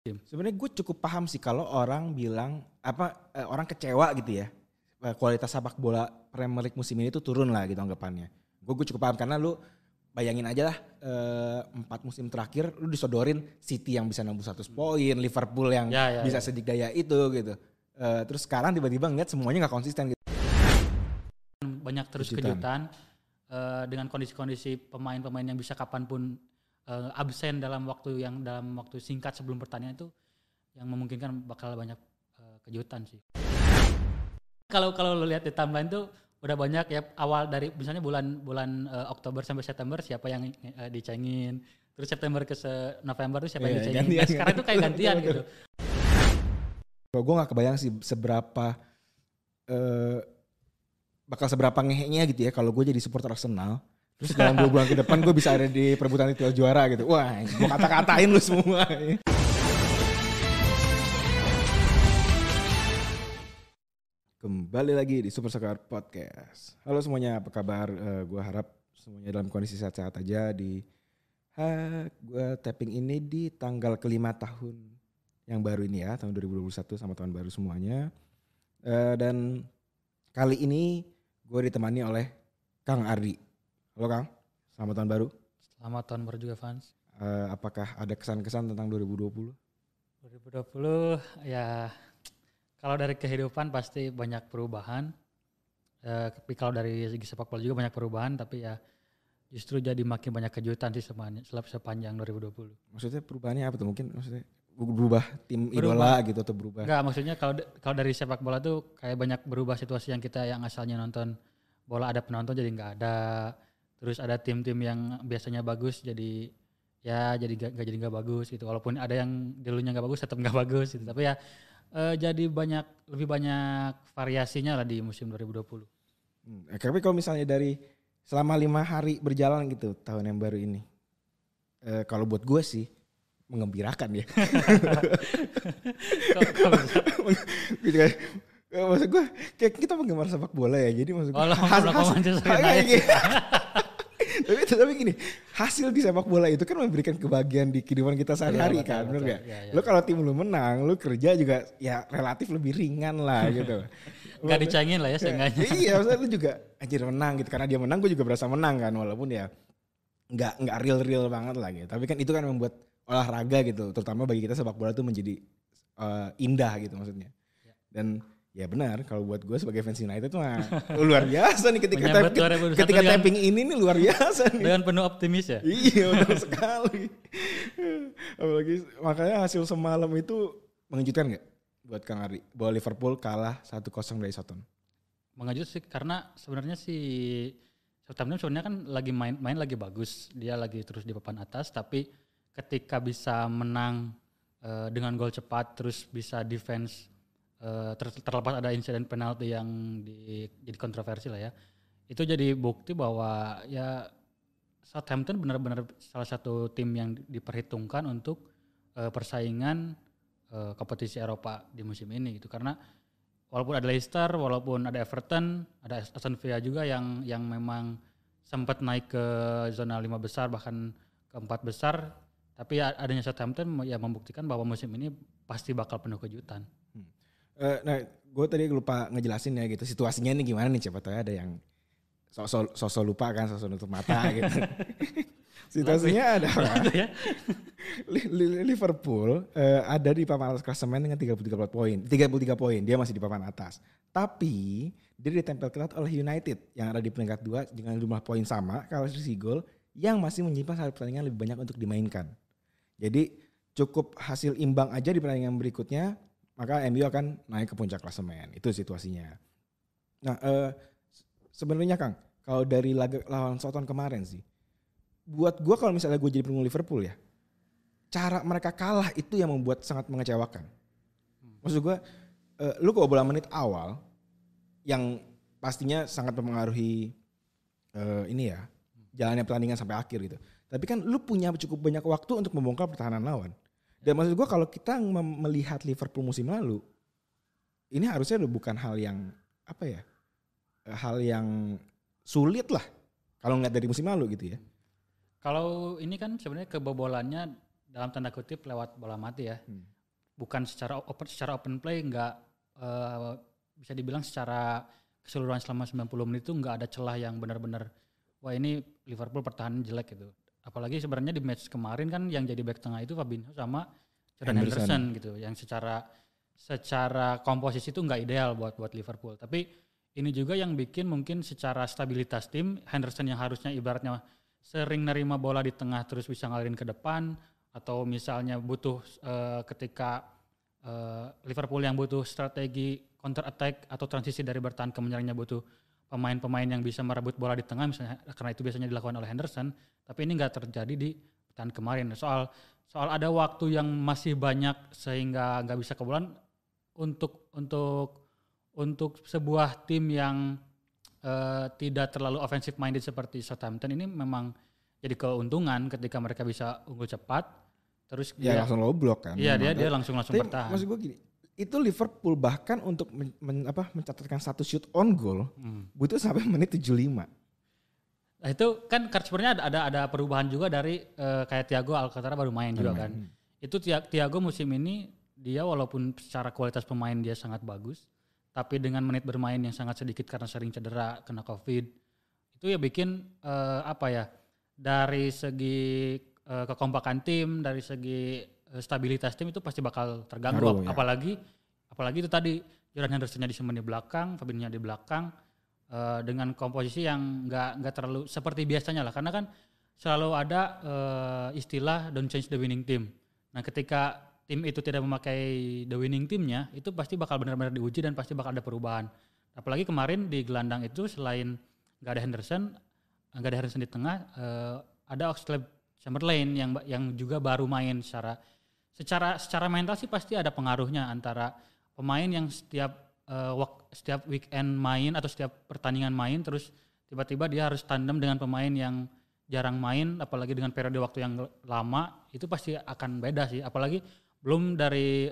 Sebenarnya gue cukup paham sih kalau orang bilang orang kecewa gitu ya, kualitas sepak bola Premier League musim ini tuh turun lah gitu anggapannya. Gue cukup paham karena lu bayangin aja lah 4 musim terakhir lu disodorin City yang bisa nembus 100 poin, Liverpool yang bisa sedikdaya itu gitu. Terus sekarang tiba-tiba ngeliat semuanya nggak konsisten gitu. Banyak terus kejutan dengan kondisi-kondisi pemain-pemain yang bisa kapanpun absen dalam waktu singkat sebelum pertandingan itu yang memungkinkan bakal banyak kejutan sih. Kalau lo lihat di timeline tuh udah banyak ya, awal dari misalnya bulan Oktober sampai September siapa yang dicengin, terus September ke November tuh siapa yang dicengin. Nah, sekarang itu kayak gantian gitu. Gue nggak kebayang sih bakal seberapa ngeheknya gitu ya kalau gue jadi supporter Arsenal. Terus dalam 2 bulan ke depan gue bisa ada di perebutan titel juara gitu. Wah, gue kata-katain lu semua. Kembali lagi di Super Soccer Podcast. Halo semuanya, apa kabar? Gue harap semuanya dalam kondisi sehat-sehat aja. Gue tapping ini di tanggal kelima tahun yang baru ini ya, tahun 2021 sama tahun baru semuanya. Dan kali ini gue ditemani oleh Kang Ardi. Halo Kang, selamat tahun baru. Selamat tahun baru juga Fans. Apakah ada kesan-kesan tentang 2020? 2020 ya, kalau dari kehidupan pasti banyak perubahan. Tapi kalau dari segi sepak bola juga banyak perubahan, tapi ya justru jadi makin banyak kejutan sih sepanjang 2020. Maksudnya perubahannya apa tuh? Mungkin maksudnya berubah tim idola gitu atau berubah? Enggak, maksudnya kalau dari sepak bola tuh kayak banyak berubah situasi yang kita yang asalnya nonton bola ada penonton jadi nggak ada. Terus ada tim-tim yang biasanya bagus jadi nggak bagus gitu. Walaupun ada yang dulunya nggak bagus tetap nggak bagus gitu. Tapi ya jadi lebih banyak variasinya lah di musim 2020. Tapi kalau misalnya dari selama 5 hari berjalan gitu tahun yang baru ini, kalau buat gue sih mengembirakan ya. Maksud gue kayak kita penggemar sepak bola ya, jadi maksud gue tapi gini, hasil di sepak bola itu kan memberikan kebahagiaan di kehidupan kita sehari-hari kan, bener gak? Ya. Lo kalau tim lu menang, lo kerja juga ya relatif lebih ringan lah gitu. Gak dicengin lah ya seenggaknya. Iya, maksudnya lu juga anjir menang gitu, karena dia menang gue juga berasa menang kan, walaupun ya nggak real banget lah gitu. Tapi kan itu kan membuat olahraga gitu, terutama bagi kita sepak bola tuh menjadi indah gitu maksudnya. Dan ya benar, kalau buat gue sebagai fans United tuh luar biasa nih ketika tapping ini nih luar biasa nih. Dengan penuh optimis ya? Iya benar sekali. Apalagi makanya hasil semalam itu mengejutkan gak buat Kang Ari? Bahwa Liverpool kalah 1-0 dari Southampton. Mengejut sih karena sebenarnya si Southampton sebenarnya kan lagi main lagi bagus. Dia lagi terus di papan atas, tapi ketika bisa menang dengan gol cepat terus bisa defense terlepas ada insiden penalti yang jadi kontroversi lah ya, itu jadi bukti bahwa ya Southampton benar-benar salah satu tim yang diperhitungkan untuk persaingan kompetisi Eropa di musim ini gitu, karena walaupun ada Leicester, walaupun ada Everton, ada Aston Villa juga yang memang sempat naik ke zona 5 besar bahkan ke 4 besar, tapi adanya Southampton ya membuktikan bahwa musim ini pasti bakal penuh kejutan. Nah, gue tadi lupa ngejelasin ya gitu situasinya ini gimana nih, siapa tahu ada yang sosok lupa kan, sosok nutup mata gitu. Situasinya adalah Liverpool ada di papan atas klasemen dengan 33 poin, dia masih di papan atas. Tapi dia ditempel ketat oleh United yang ada di peringkat 2 dengan jumlah poin sama, kalah selisih gol, yang masih menyimpan satu pertandingan lebih banyak untuk dimainkan. Jadi cukup hasil imbang aja di pertandingan berikutnya, maka MU akan naik ke puncak klasemen. Itu situasinya. Nah, sebenarnya Kang, kalau dari laga lawan Southampton kemarin sih, buat gue kalau misalnya gue jadi penggemar Liverpool ya, cara mereka kalah itu yang membuat sangat mengecewakan. Maksud gue, lu kalau bola menit awal, yang pastinya sangat mempengaruhi ini ya, jalannya pertandingan sampai akhir gitu. Tapi kan lu punya cukup banyak waktu untuk membongkar pertahanan lawan. Dan maksud gue kalau kita melihat Liverpool musim lalu, ini harusnya bukan hal yang hal yang sulit lah kalau ngeliat dari musim lalu gitu ya. Kalau ini kan sebenarnya kebobolannya dalam tanda kutip lewat bola mati ya. bukan secara open play, nggak bisa dibilang secara keseluruhan selama 90 menit itu nggak ada celah yang benar-benar wah ini Liverpool pertahanan jelek gitu. Apalagi sebenarnya di match kemarin kan yang jadi back tengah itu Fabinho sama Jordan Henderson gitu, yang secara komposisi itu nggak ideal buat Liverpool. Tapi ini juga yang bikin mungkin secara stabilitas tim, Henderson yang harusnya ibaratnya sering nerima bola di tengah terus bisa ngalirin ke depan, atau misalnya butuh ketika Liverpool yang butuh strategi counter attack atau transisi dari bertahan ke menyerangnya butuh pemain-pemain yang bisa merebut bola di tengah misalnya, karena itu biasanya dilakukan oleh Henderson, tapi ini nggak terjadi di pertandingan kemarin. Soal ada waktu yang masih banyak sehingga nggak bisa kebobolan untuk sebuah tim yang tidak terlalu offensive minded seperti Southampton ini memang jadi keuntungan ketika mereka bisa unggul cepat terus ya langsung low block kan. Iya, dia langsung bertahan. Maksud gue gini, itu Liverpool bahkan untuk mencatatkan satu shoot on goal butuh sampai menit 75. Nah itu kan sebenarnya ada perubahan juga dari kayak Thiago Alcantara baru main juga kan. Itu Thiago musim ini dia walaupun secara kualitas pemain dia sangat bagus, tapi dengan menit bermain yang sangat sedikit karena sering cedera, kena COVID, itu ya bikin dari segi kekompakan tim, dari segi stabilitas tim itu pasti bakal terganggu. Apalagi itu tadi Jordan Henderson-nya di belakang, Fabinho di belakang, dengan komposisi yang nggak terlalu seperti biasanya lah, karena kan selalu ada istilah don't change the winning team. Nah ketika tim itu tidak memakai the winning teamnya, itu pasti bakal benar-benar diuji dan pasti bakal ada perubahan. Apalagi kemarin di gelandang itu selain nggak ada Henderson di tengah, ada Oxlade-Chamberlain yang juga baru main. Secara mental sih pasti ada pengaruhnya antara pemain yang setiap weekend main atau setiap pertandingan main terus tiba-tiba dia harus tandem dengan pemain yang jarang main, apalagi dengan periode waktu yang lama, itu pasti akan beda sih. Apalagi belum dari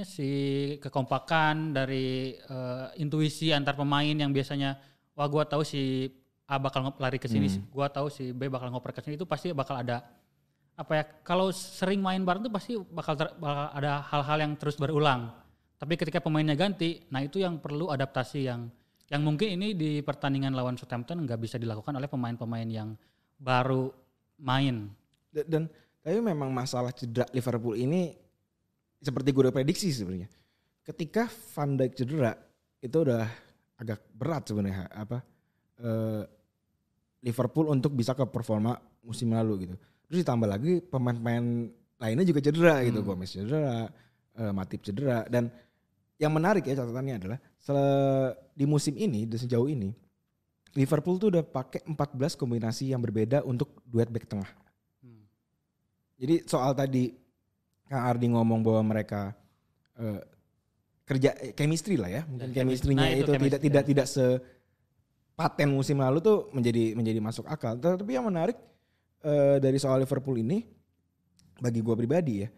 si kekompakan dari intuisi antar pemain yang biasanya wah gua tahu si A bakal lari ke sini, gua tahu si B bakal ngoper ke sini, itu pasti bakal ada kalau sering main bareng tuh pasti bakal ada hal-hal yang terus berulang. Tapi ketika pemainnya ganti, nah itu yang perlu adaptasi yang mungkin ini di pertandingan lawan Southampton nggak bisa dilakukan oleh pemain-pemain yang baru main. Dan tapi memang masalah cedera Liverpool ini seperti gue udah prediksi sebenarnya. Ketika Van Dijk cedera itu udah agak berat sebenarnya Liverpool untuk bisa ke performa musim lalu gitu. Terus ditambah lagi pemain-pemain lainnya juga cedera gitu, Gomez cedera, Matip cedera, dan yang menarik ya catatannya adalah di musim ini dan sejauh ini Liverpool tuh udah pakai 14 kombinasi yang berbeda untuk duet back tengah. Jadi soal tadi Kang Ardi ngomong bahwa mereka kerja chemistry lah ya, mungkin chemistry-nya itu tidak sepaten musim lalu tuh menjadi masuk akal. Tapi yang menarik dari soal Liverpool ini bagi gue pribadi ya,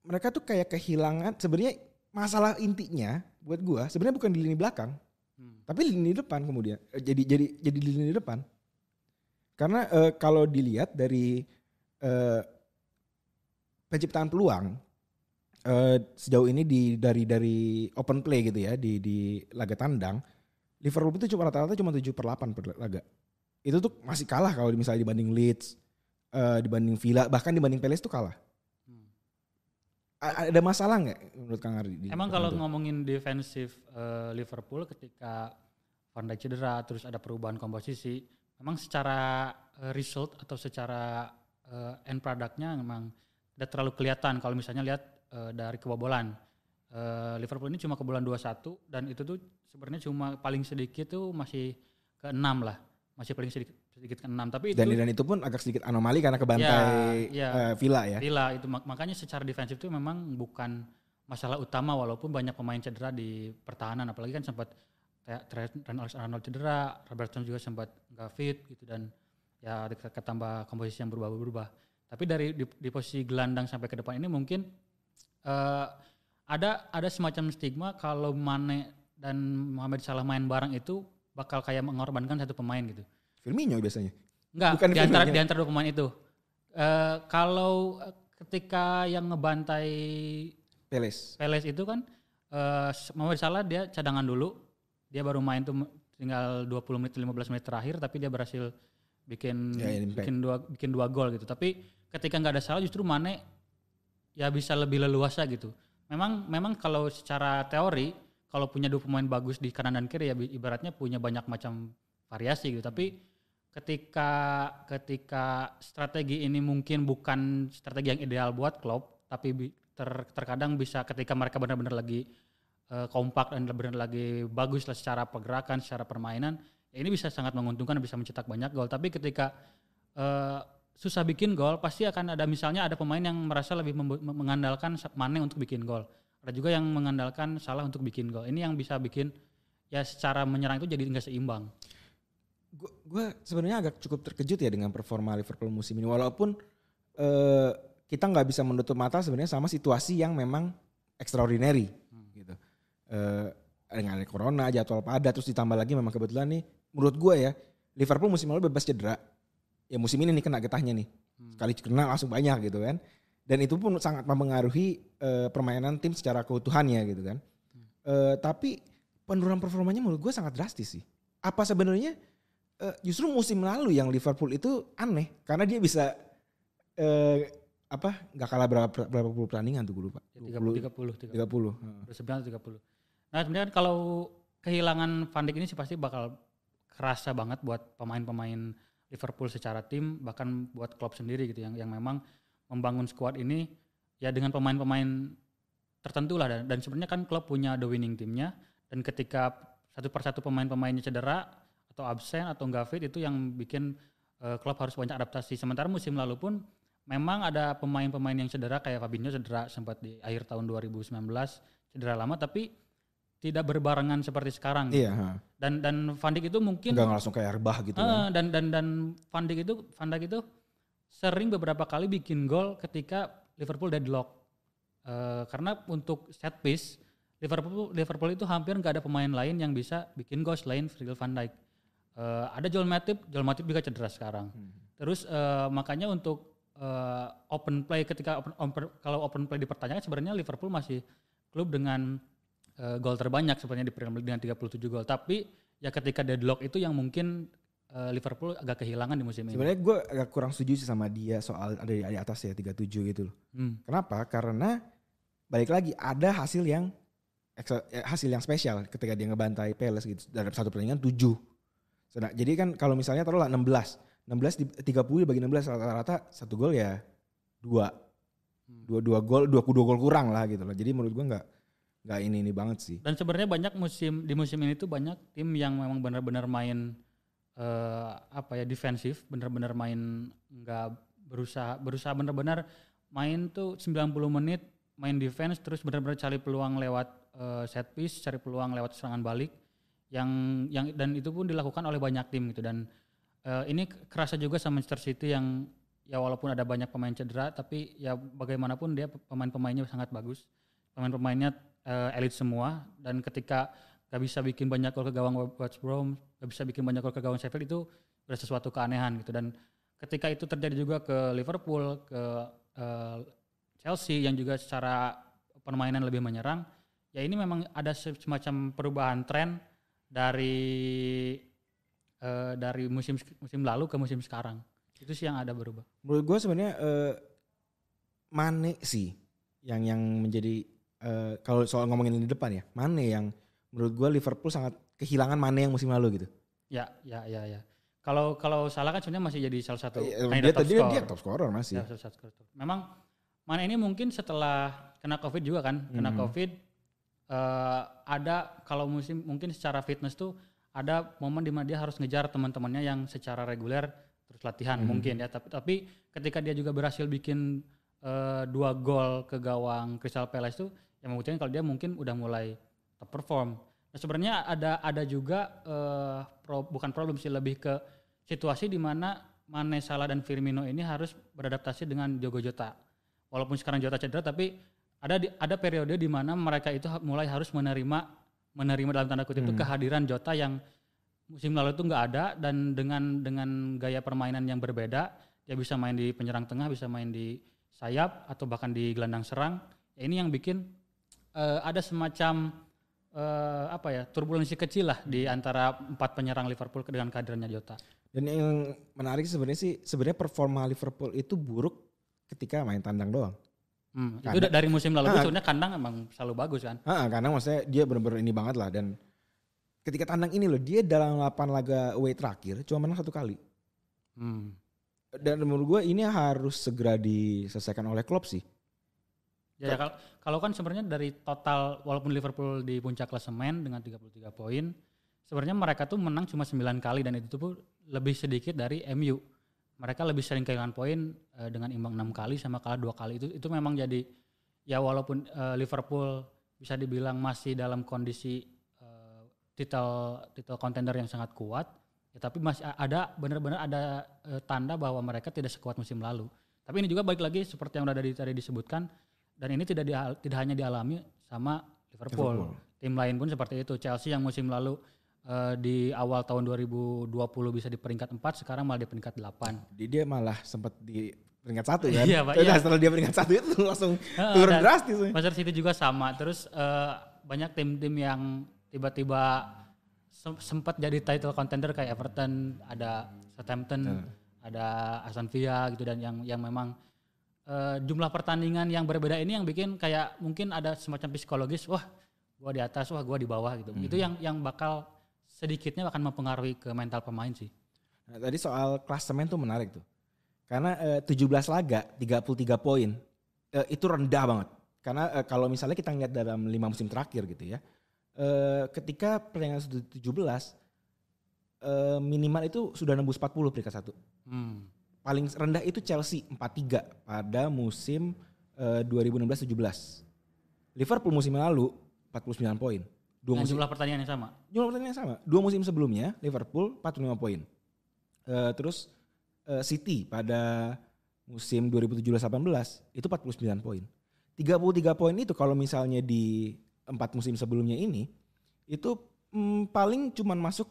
mereka tuh kayak kehilangan sebenarnya masalah intinya buat gue sebenarnya bukan di lini belakang, tapi di lini depan kemudian jadi di lini depan. Karena kalau dilihat dari penciptaan peluang sejauh ini dari open play gitu ya di laga tandang, Liverpool itu rata-rata cuma 7/8 per laga. Itu tuh masih kalah kalau misalnya dibanding Leeds, dibanding Villa, bahkan dibanding Palace tuh kalah. Ada masalah nggak menurut Kang Ardi? Emang kalau ngomongin defensif Liverpool ketika Van Dijk cedera terus ada perubahan komposisi, memang secara result atau secara end productnya memang tidak terlalu kelihatan. Kalau misalnya lihat dari kebobolan, Liverpool ini cuma kebobolan 2-1 dan itu tuh sebenarnya cuma paling sedikit tuh masih ke-6 lah. Masih paling sedikit ke-6, tapi dan itu pun agak sedikit anomali karena kebantai Villa ya. Villa itu makanya secara defensif itu memang bukan masalah utama walaupun banyak pemain cedera di pertahanan, apalagi kan sempat Trent Alexander-Arnold cedera, Robertson juga sempat nggak fit gitu, dan ya ketambah komposisi yang berubah-ubah. Tapi di posisi gelandang sampai ke depan ini mungkin ada semacam stigma kalau Mane dan Mohamed Salah main bareng itu bakal kayak mengorbankan satu pemain gitu. Firmino biasanya. Enggak, Bukan di antara 2 pemain itu. Kalau ketika yang ngebantai Peles itu kan Mohamed Salah dia cadangan dulu. Dia baru main tuh tinggal 20 menit 15 menit terakhir tapi dia berhasil bikin dua gol gitu. Tapi ketika nggak ada Salah justru Mane ya bisa lebih leluasa gitu. Memang kalau secara teori kalau punya 2 pemain bagus di kanan dan kiri ya ibaratnya punya banyak macam variasi gitu. Tapi ketika strategi ini mungkin bukan strategi yang ideal buat Klopp, tapi terkadang bisa ketika mereka benar-benar lagi kompak dan benar-benar lagi bagus lah secara pergerakan, secara permainan, ya ini bisa sangat menguntungkan, bisa mencetak banyak gol. Tapi ketika susah bikin gol, pasti akan ada misalnya ada pemain yang merasa lebih mengandalkan Mane untuk bikin gol. Ada juga yang mengandalkan Salah untuk bikin gol. Ini yang bisa bikin ya secara menyerang itu jadi nggak seimbang. Gue sebenarnya agak cukup terkejut ya dengan performa Liverpool musim ini. Walaupun kita nggak bisa menutup mata sebenarnya sama situasi yang memang extraordinary gitu. Dengan corona, jadwal padat, terus ditambah lagi memang kebetulan nih menurut gue ya Liverpool musim lalu bebas cedera. Ya musim ini nih kena getahnya nih. Sekali kena langsung banyak gitu kan. Dan itu pun sangat mempengaruhi permainan tim secara keutuhannya gitu kan. Tapi penurunan performanya menurut gue sangat drastis sih. Apa sebenarnya justru musim lalu yang Liverpool itu aneh karena dia bisa nggak kalah berapa puluh pertandingan tuh gue lupa. 30. 30. 30. Nah sebenarnya kan kalau kehilangan Van Dijk ini sih pasti bakal kerasa banget buat pemain-pemain Liverpool secara tim, bahkan buat klub sendiri gitu yang memang membangun skuad ini ya dengan pemain-pemain tertentu lah dan sebenarnya kan klub punya the winning timnya dan ketika satu persatu pemain-pemainnya cedera atau absen atau nggak fit itu yang bikin klub harus banyak adaptasi. Sementara musim lalu pun memang ada pemain-pemain yang cedera kayak Fabinho cedera sempat di akhir tahun 2019 cedera lama tapi tidak berbarengan seperti sekarang. Iya. Gitu. Dan Van Dijk itu mungkin nggak langsung kayak rebah gitu kan. Dan Van Dijk itu sering beberapa kali bikin gol ketika Liverpool deadlock. Karena untuk set piece Liverpool itu hampir nggak ada pemain lain yang bisa bikin gol selain Virgil van Dijk. Ada Joel Matip juga cedera sekarang. Terus makanya untuk open play ketika kalau open play dipertanyakan sebenarnya Liverpool masih klub dengan gol terbanyak sebenarnya di Premier League dengan 37 gol. Tapi ya ketika deadlock itu yang mungkin Liverpool agak kehilangan di musim ini. Sebenarnya gue agak kurang setuju sih sama dia soal ada di atas ya 37 gitu loh. Kenapa? Karena balik lagi ada hasil yang spesial ketika dia ngebantai Palace gitu dalam satu pertandingan 7. Jadi kan kalau misalnya taruhlah 16 di 30 bagi 16 rata-rata 1 gol ya 2 gol kurang lah gitu loh. Jadi menurut gue nggak ini banget sih. Dan sebenarnya banyak di musim ini tuh banyak tim yang memang benar-benar main defensif, benar-benar main nggak berusaha benar-benar main tuh 90 menit main defense terus benar-benar cari peluang lewat set piece, cari peluang lewat serangan balik yang dan itu pun dilakukan oleh banyak tim gitu dan ini kerasa juga sama Manchester City yang ya walaupun ada banyak pemain cedera tapi ya bagaimanapun dia pemain-pemainnya sangat bagus. Pemain-pemainnya elit semua dan ketika gak bisa bikin banyak gol ke gawang West Brom, gak bisa bikin banyak gol ke gawang Sheffield itu udah sesuatu keanehan gitu dan ketika itu terjadi juga ke Liverpool, ke Chelsea yang juga secara permainan lebih menyerang, ya ini memang ada semacam perubahan tren dari musim lalu ke musim sekarang. Itu sih yang ada berubah. Menurut gue sebenarnya Mane sih yang menjadi kalau soal ngomongin di depan ya, Mane yang menurut gue Liverpool sangat kehilangan Mane yang musim lalu gitu. Ya. Kalau Salah kan sebenarnya masih jadi salah satu dia top scorer masih. Ya, memang Mane ini mungkin setelah kena Covid juga kan, Covid ada kalau mungkin secara fitness tuh ada momen di mana dia harus ngejar teman-temannya yang secara reguler terus latihan mungkin ya, tapi ketika dia juga berhasil bikin 2 gol ke gawang Crystal Palace tuh yang membuktikan kalau dia mungkin udah mulai top perform. Nah sebenarnya ada juga bukan problem sih, lebih ke situasi di mana Mane, Salah dan Firmino ini harus beradaptasi dengan Diogo Jota. Walaupun sekarang Jota cedera tapi ada periode di mana mereka itu mulai harus menerima dalam tanda kutip itu kehadiran Jota yang musim lalu itu nggak ada, dan dengan gaya permainan yang berbeda, dia bisa main di penyerang tengah, bisa main di sayap atau bahkan di gelandang serang. Ya, ini yang bikin ada semacam turbulensi kecil lah di antara 4 penyerang Liverpool dengan kehadirannya Jota. Dan yang menarik sebenarnya performa Liverpool itu buruk ketika main tandang doang. Itu dari musim lalu itu sebenarnya kandang emang selalu bagus kan. Karena maksudnya dia benar-benar ini banget lah, dan ketika tandang ini loh dia dalam 8 laga away terakhir cuma menang 1 kali. Dan menurut gue ini harus segera diselesaikan oleh Klopp sih. Ya, kalau kan sebenarnya dari total, walaupun Liverpool di puncak klasemen dengan 33 poin, sebenarnya mereka tuh menang cuma 9 kali, dan itu tuh lebih sedikit dari MU. Mereka lebih sering kehilangan poin dengan imbang 6 kali sama kalah 2 kali. Itu memang jadi, ya walaupun Liverpool bisa dibilang masih dalam kondisi title contender yang sangat kuat, ya, tapi masih ada benar-benar ada tanda bahwa mereka tidak sekuat musim lalu. Tapi ini juga balik lagi seperti yang udah tadi disebutkan, dan ini tidak hanya dialami sama Liverpool. Tim lain pun seperti itu. Chelsea yang musim lalu di awal tahun 2020 bisa di peringkat 4, sekarang malah di peringkat 8. Dia malah sempat di peringkat 1 kan. Iya, Pak, iya. Setelah dia peringkat 1 itu langsung turun drastis. Manchester City juga sama. Terus banyak tim-tim yang tiba-tiba sempat jadi title contender kayak Everton, ada Southampton, ada Aston Villa gitu, dan yang memang jumlah pertandingan yang berbeda ini yang bikin kayak mungkin ada semacam psikologis, wah gua di atas, wah gua di bawah gitu. Itu yang bakal sedikitnya akan mempengaruhi ke mental pemain sih. Nah, tadi soal klasemen tuh menarik tuh. Karena 17 laga 33 poin itu rendah banget. Karena kalau misalnya kita ngeliat dalam 5 musim terakhir gitu ya. Ketika pertandingan 17 minimal itu sudah nembus 40 peringkat 1. Paling rendah itu Chelsea 43 pada musim 2016-17. Liverpool musim lalu 49 poin. Jumlah pertandingan yang sama. Jumlah pertandingan yang sama. 2 musim sebelumnya Liverpool 45 poin. Terus City pada musim 2017-18 itu 49 poin. 33 poin itu kalau misalnya di 4 musim sebelumnya ini itu paling cuman masuk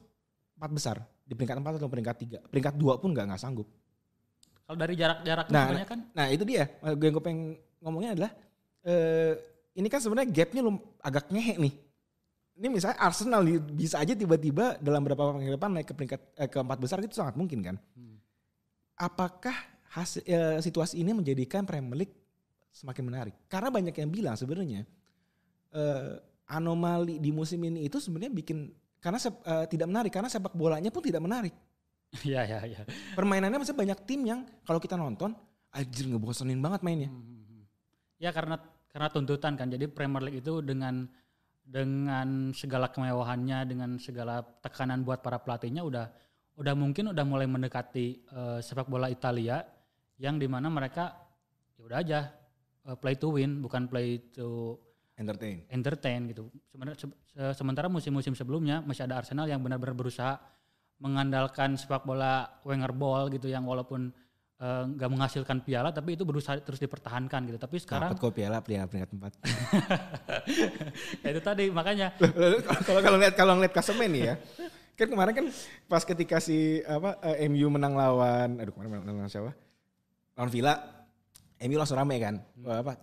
4 besar di peringkat 4 atau peringkat 3. Peringkat 2 pun nggak sanggup. Kalau dari jarak sebenarnya kan. Nah itu dia. Gue pengen ngomongnya adalah ini kan sebenarnya gapnya agak ngehe nih. Ini misalnya Arsenal bisa aja tiba-tiba dalam beberapa pekan ke depan naik ke peringkat ke 4 besar, itu sangat mungkin kan. Apakah situasi ini menjadikan Premier League semakin menarik? Karena banyak yang bilang sebenarnya anomali di musim ini itu sebenarnya bikin karena tidak menarik, karena sepak bolanya pun tidak menarik. Iya. Permainannya masih banyak tim yang kalau kita nonton anjir ngebosenin banget mainnya. Ya karena tuntutan kan. Jadi Premier League itu dengan segala kemewahannya, dengan segala tekanan buat para pelatihnya udah mungkin udah mulai mendekati sepak bola Italia yang dimana mereka ya udah aja play to win, bukan play to entertain gitu. Sementara musim-musim sebelumnya masih ada Arsenal yang benar-benar berusaha mengandalkan sepak bola Wenger Ball gitu, yang walaupun nggak menghasilkan piala tapi itu berusaha terus dipertahankan gitu. Tapi sekarang dapat kok piala peringkat 4. Ya itu tadi makanya kalau ngeliat klasemen nih ya. Kan kemarin kan pas ketika MU menang lawan kemarin menang siapa? Lawan Villa. MU langsung rame kan.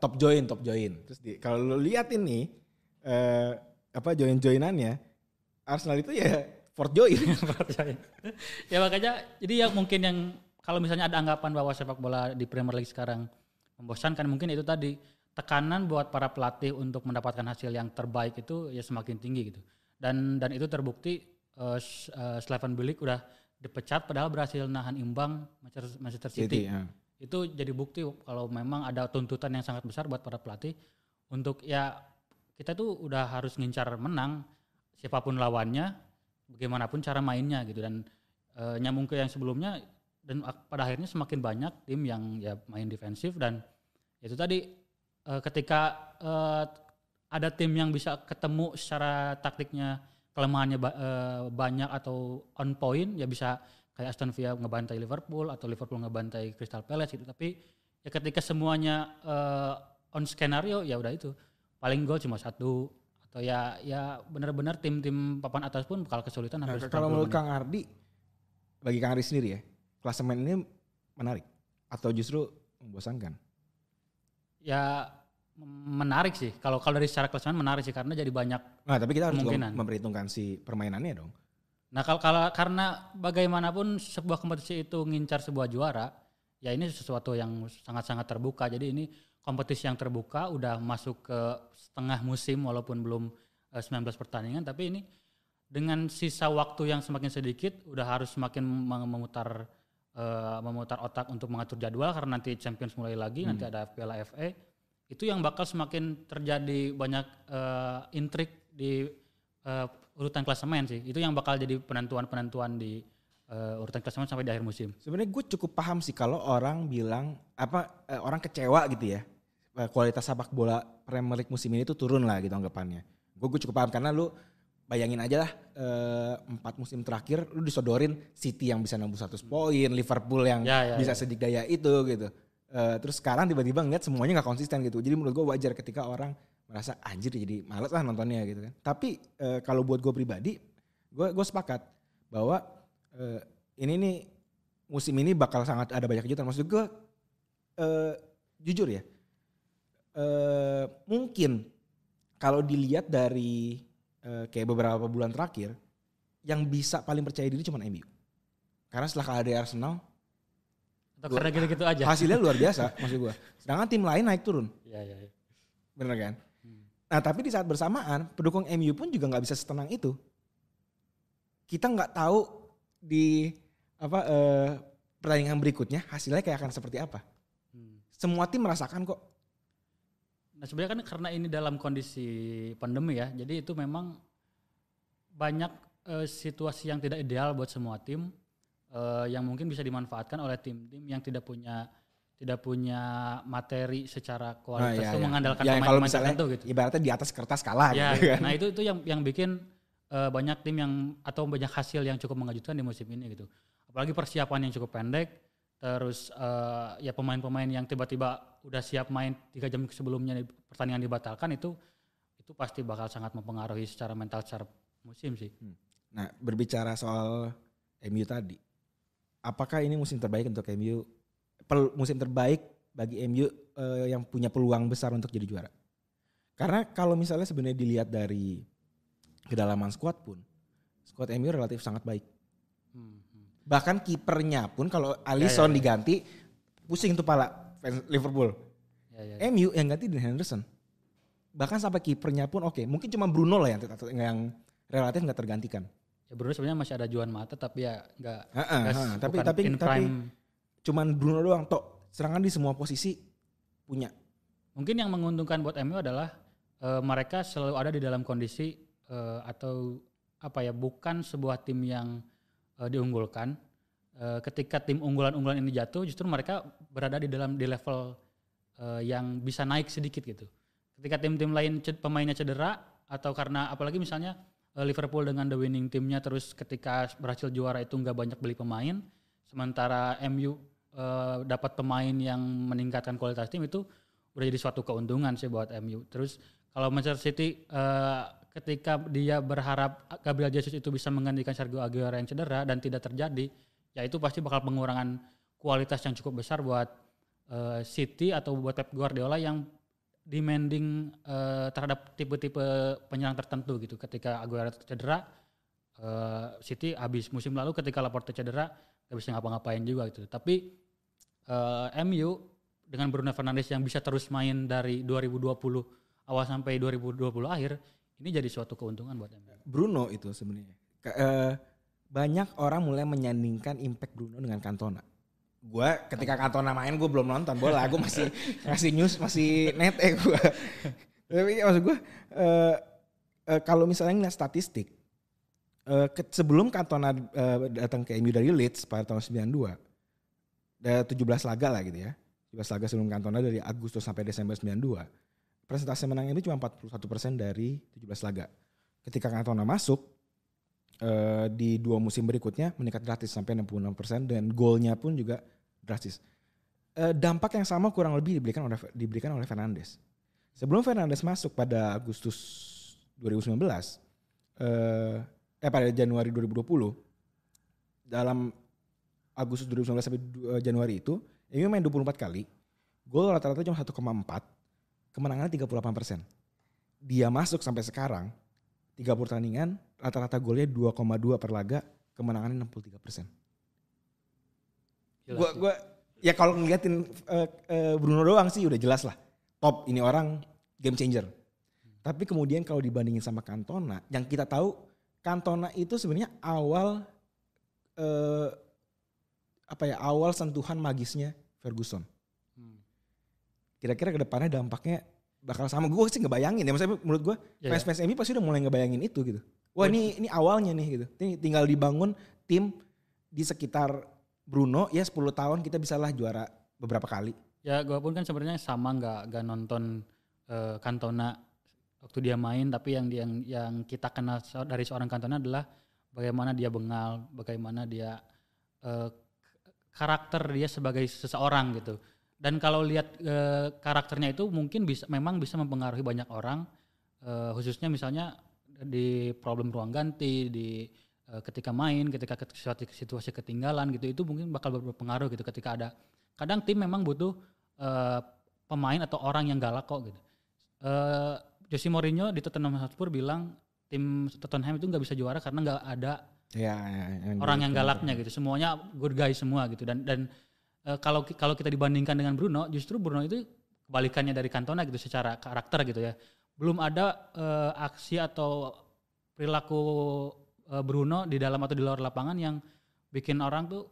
Top join. Terus kalau lu liatin nih join-joinannya Arsenal itu ya fourth join. Ya makanya jadi yang mungkin yang kalau misalnya ada anggapan bahwa sepak bola di Premier League sekarang membosankan, mungkin itu tadi tekanan buat para pelatih untuk mendapatkan hasil yang terbaik itu ya semakin tinggi gitu. Dan itu terbukti Slaven Bilic udah dipecat padahal berhasil nahan imbang Manchester City. Ya. Itu jadi bukti kalau memang ada tuntutan yang sangat besar buat para pelatih untuk ya kita tuh udah harus ngincar menang siapapun lawannya, bagaimanapun cara mainnya gitu. Dan nyambung ke yang sebelumnya, dan pada akhirnya semakin banyak tim yang ya main defensif, dan itu tadi ketika ada tim yang bisa ketemu secara taktiknya kelemahannya banyak atau on point, ya bisa kayak Aston Villa ngebantai Liverpool atau Liverpool ngebantai Crystal Palace gitu. Tapi ya ketika semuanya on skenario ya udah itu paling gol cuma 1 atau atau ya benar-benar tim-tim papan atas pun bakal kesulitan Nah, hampir 90 kalau menurut menit. Kang Ardi, bagi Kang Ardi sendiri ya, klasemen ini menarik atau justru membosankan? Ya menarik sih. Kalau dari secara klasemen menarik sih karena jadi banyak. Nah, tapi kita harus juga Kemungkinan. memperhitungkan si permainannya dong. Nah kalau karena bagaimanapun sebuah kompetisi itu ngincar sebuah juara, ya ini sesuatu yang sangat-sangat terbuka. Jadi ini kompetisi yang terbuka, udah masuk ke setengah musim walaupun belum 19 pertandingan, tapi ini dengan sisa waktu yang semakin sedikit, udah harus semakin memutar otak untuk mengatur jadwal karena nanti Champions mulai lagi, nanti ada Piala FA. Itu yang bakal semakin terjadi banyak intrik di urutan klasemen sih. Itu yang bakal jadi penentuan di urutan klasemen sampai di akhir musim. Sebenarnya gue cukup paham sih kalau orang bilang orang kecewa gitu ya, kualitas sepak bola Premier League musim ini tuh turun lah gitu anggapannya. Gue cukup paham karena lu bayangin aja lah 4 musim terakhir lu disodorin City yang bisa nembus 100 poin, Liverpool yang bisa sedikdaya itu gitu. Terus sekarang tiba-tiba ngeliat semuanya nggak konsisten gitu. Jadi menurut gue wajar ketika orang merasa anjir jadi males lah nontonnya gitu kan. Tapi kalau buat gue pribadi, gue sepakat bahwa ini nih musim ini bakal sangat ada banyak kejutan. Maksud gue jujur ya, mungkin kalau dilihat dari kayak beberapa bulan terakhir, yang bisa paling percaya diri cuma MU. Karena setelah kalah dari Arsenal, karena gitu-gitu aja. hasilnya luar biasa maksud gue. Sedangkan tim lain naik turun. Iya. Bener kan? Nah tapi di saat bersamaan pendukung MU pun juga nggak bisa setenang itu. Kita nggak tahu di pertandingan berikutnya hasilnya kayak akan seperti apa. Semua tim merasakan kok. Nah sebenarnya kan karena ini dalam kondisi pandemi ya, jadi itu memang banyak situasi yang tidak ideal buat semua tim. Yang mungkin bisa dimanfaatkan oleh tim-tim yang tidak punya materi secara kualitas itu mengandalkan pemain-pemain tertentu gitu. Ibaratnya di atas kertas kalah ya, gitu kan. Nah itu yang bikin banyak tim atau banyak hasil yang cukup mengejutkan di musim ini gitu. Apalagi persiapan yang cukup pendek, terus ya pemain-pemain yang tiba-tiba udah siap main 3 jam sebelumnya pertandingan dibatalkan itu pasti bakal sangat mempengaruhi secara mental secara musim sih. Nah berbicara soal MU tadi, apakah ini musim terbaik untuk MU? Musim terbaik bagi MU yang punya peluang besar untuk jadi juara. Karena kalau misalnya sebenarnya dilihat dari kedalaman skuad pun, skuad MU relatif sangat baik. Bahkan kipernya pun kalau Alisson diganti, pusing tuh pala fans Liverpool. MU yang ganti Dean Henderson. Bahkan sampai kipernya pun oke. Mungkin cuma Bruno lah yang relatif nggak tergantikan. Ya Bruno sebenarnya masih ada Juan Mata tapi ya nggak. Tapi cuman Bruno doang tok. Serangan di semua posisi punya. Mungkin yang menguntungkan buat MU adalah mereka selalu ada di dalam kondisi atau bukan sebuah tim yang diunggulkan. Ketika tim unggulan-unggulan ini jatuh, justru mereka berada di level yang bisa naik sedikit gitu. Ketika tim-tim lain pemainnya cedera atau karena apalagi misalnya Liverpool dengan the winning timnya terus ketika berhasil juara itu nggak banyak beli pemain, sementara MU dapat pemain yang meningkatkan kualitas tim itu udah jadi suatu keuntungan sih buat MU. Terus kalau Manchester City ketika dia berharap Gabriel Jesus itu bisa menggantikan Sergio Aguero yang cedera dan tidak terjadi, ya itu pasti bakal pengurangan kualitas yang cukup besar buat City atau buat Pep Guardiola yang demanding terhadap tipe-tipe penyerang tertentu gitu. Ketika Aguero cedera, City habis musim lalu ketika Laporte cedera gak bisa ngapa-ngapain juga gitu. Tapi MU dengan Bruno Fernandes yang bisa terus main dari 2020 awal sampai 2020 akhir, ini jadi suatu keuntungan buat MU. Bruno itu sebenarnya banyak orang mulai menyandingkan impact Bruno dengan Cantona. Gue ketika Cantona main gue belum nonton bola, gue masih ngasih news, masih net gue. Tapi maksud gue kalau misalnya ngeliat statistik, sebelum Cantona datang ke MU dari Leeds pada tahun 92, ada 17 laga lah gitu ya. 17 laga sebelum Cantona dari Agustus sampai Desember 92. Persentase menang MU cuma 41% dari 17 laga. Ketika Cantona masuk, di 2 musim berikutnya meningkat drastis sampai 66% dan golnya pun juga drastis. Dampak yang sama kurang lebih diberikan oleh Fernandes. Sebelum Fernandes masuk pada Agustus 2019 pada Januari 2020 dalam Agustus 2019 sampai Januari itu MU main 24 kali, gol rata-rata cuma 1,4, kemenangannya 38%. Dia masuk sampai sekarang 30 pertandingan, rata-rata golnya 2,2 per laga, kemenangannya 63%. Gua ya kalau ngeliatin Bruno doang sih udah jelas lah. Top, ini orang game changer. Tapi kemudian kalau dibandingin sama Cantona, yang kita tahu Cantona itu sebenarnya awal awal sentuhan magisnya Ferguson. Kira-kira ke depannya dampaknya bakal sama. Gue sih ngebayangin ya, maksudnya menurut gue fans-fans MU pasti udah mulai ngebayangin itu gitu. Wah ini awalnya nih gitu. Ini tinggal dibangun tim di sekitar Bruno ya 10 tahun kita bisa lah juara beberapa kali. Ya gue pun kan sebenarnya sama nggak nonton Cantona waktu dia main, tapi yang kita kenal dari seorang Cantona adalah bagaimana dia bengal, bagaimana dia karakter dia sebagai seseorang gitu. Dan kalau lihat karakternya itu mungkin memang bisa mempengaruhi banyak orang, khususnya misalnya di problem ruang ganti, di ketika main, ketika situasi ketinggalan gitu, itu mungkin bakal berpengaruh gitu. Ketika ada kadang tim memang butuh pemain atau orang yang galak kok gitu. Jose Mourinho di Tottenham Hotspur bilang tim Tottenham itu nggak bisa juara karena nggak ada orang yang galaknya gitu. Semuanya good guy semua gitu. Dan kalau kita dibandingkan dengan Bruno, justru Bruno itu kebalikannya dari Cantona gitu secara karakter gitu ya. Belum ada aksi atau perilaku Bruno di dalam atau di luar lapangan yang bikin orang tuh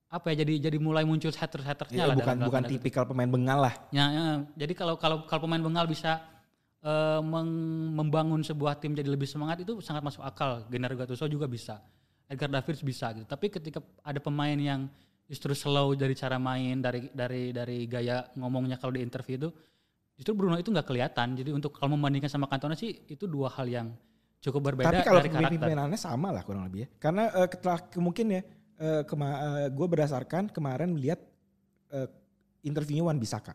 jadi mulai muncul haters-hatersnya lah. Bukan tipikal pemain bengal lah. Ya, jadi kalau pemain bengal bisa membangun sebuah tim jadi lebih semangat, itu sangat masuk akal. Gennaro Gattuso juga bisa, Edgar Davids bisa gitu. Tapi ketika ada pemain yang justru slow dari cara main, dari gaya ngomongnya kalau di interview itu, justru Bruno itu nggak kelihatan. Jadi untuk kalau membandingkan sama Cantona sih itu dua hal yang cukup berbeda. Tapi kalau pemimpinannya sama lah kurang lebih ya. Karena mungkin ya gue berdasarkan kemarin melihat interviewnya Wan Bissaka.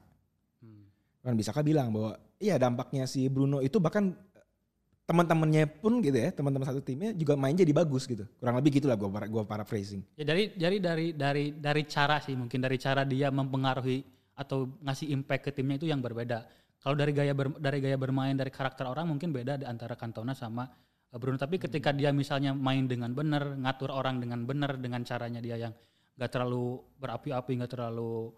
Wan Bissaka bilang bahwa iya dampaknya si Bruno itu bahkan teman-temannya pun gitu ya, teman-teman satu timnya juga main jadi bagus gitu. Kurang lebih gitulah gue paraphrasing. Ya dari cara sih, mungkin dari cara dia mempengaruhi atau ngasih impact ke timnya itu yang berbeda. Kalau dari gaya bermain, dari karakter orang mungkin beda antara Cantona sama Bruno. Tapi ketika dia misalnya main dengan benar, ngatur orang dengan benar, dengan caranya dia yang gak terlalu berapi-api, gak terlalu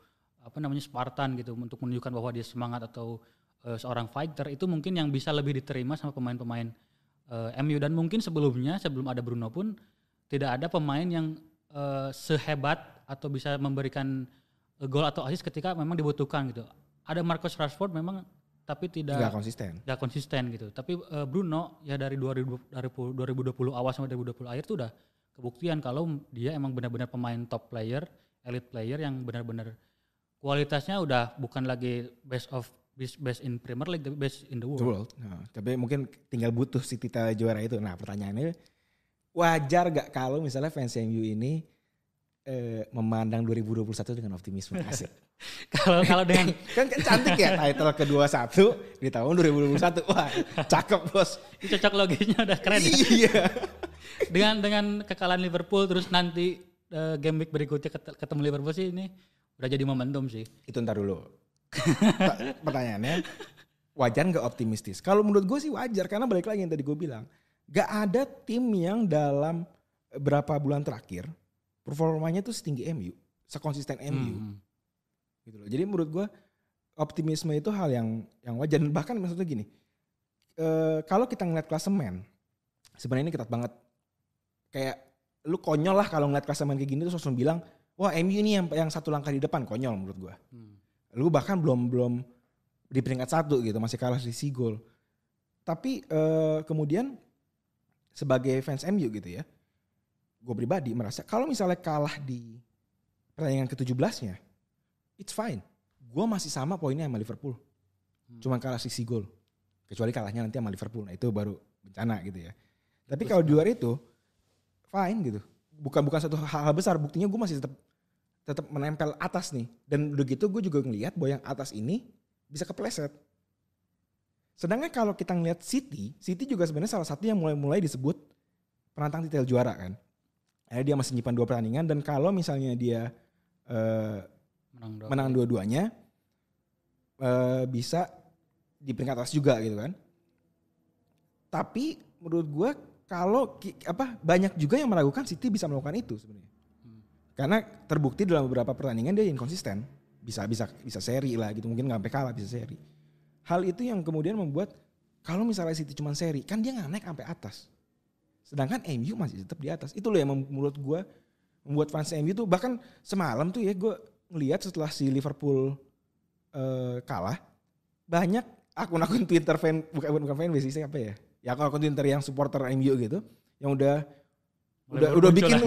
Spartan gitu untuk menunjukkan bahwa dia semangat atau seorang fighter, itu mungkin yang bisa lebih diterima sama pemain-pemain MU. Dan mungkin sebelum ada Bruno pun tidak ada pemain yang sehebat atau bisa memberikan gol atau assist ketika memang dibutuhkan gitu. Ada Marcus Rashford memang, tapi tidak konsisten gitu. Tapi Bruno ya dari 2020 awal sampai 2020 akhir tuh udah kebuktian kalau dia emang benar-benar pemain top player, elite player yang benar-benar kualitasnya udah bukan lagi best in Premier League, tapi best in the world. Nah, tapi mungkin tinggal butuh si Tita juara itu. Nah pertanyaannya, wajar gak kalau misalnya fans MU ini memandang 2021 dengan optimisme? Asik. Kalau dengan kan cantik ya title ke-21 di tahun 2021. Wah, cakep bos. Cocok logisnya udah keren. Iya. Dengan kekalahan Liverpool terus nanti game week berikutnya ketemu Liverpool sih, ini udah jadi momentum sih. Itu ntar dulu. Pertanyaannya, wajar gak optimistis? Kalau menurut gue sih wajar, karena balik lagi yang tadi gue bilang, gak ada tim yang dalam berapa bulan terakhir performanya tuh setinggi MU, sekonsisten MU. Gitu loh. Jadi menurut gue optimisme itu hal yang wajar. Dan bahkan maksudnya gini, kalau kita ngeliat klasemen, sebenarnya ini ketat banget. Kayak lu konyol lah kalau ngeliat klasemen kayak gini terus langsung bilang, wah MU ini yang satu langkah di depan, konyol menurut gue. Lu bahkan belum di peringkat 1 gitu, masih kalah selisih gol. Tapi kemudian sebagai fans MU gitu ya, gue pribadi merasa kalau misalnya kalah di pertandingan ke-17-nya, it's fine. Gue masih sama poinnya sama Liverpool. Cuma kalah selisih gol. Kecuali kalahnya nanti sama Liverpool. Nah itu baru bencana gitu ya. Tapi kalau di luar itu, fine gitu. Bukan satu hal besar. Buktinya gue masih tetap menempel atas nih. Dan udah gitu gue juga ngelihat bahwa yang atas ini bisa kepleset. Sedangkan kalau kita ngeliat City juga sebenarnya salah satu yang mulai disebut penantang titel juara kan. Dia masih nyimpan 2 pertandingan dan kalau misalnya dia menang dua-duanya bisa di peringkat atas juga gitu kan. Tapi menurut gue kalau banyak juga yang meragukan City bisa melakukan itu sebenarnya. Karena terbukti dalam beberapa pertandingan dia inkonsisten. Bisa seri lah gitu, mungkin nggak sampai kalah bisa seri. Hal itu yang kemudian membuat kalau misalnya City cuma seri, kan dia nggak naik sampai atas. Sedangkan MU masih tetap di atas. Itu loh yang menurut gue membuat fans MU tuh bahkan semalam tuh ya gue ngelihat setelah si Liverpool kalah, banyak akun-akun Twitter bukan fanbase sih apa ya? Ya akun Twitter yang supporter MU gitu, yang udah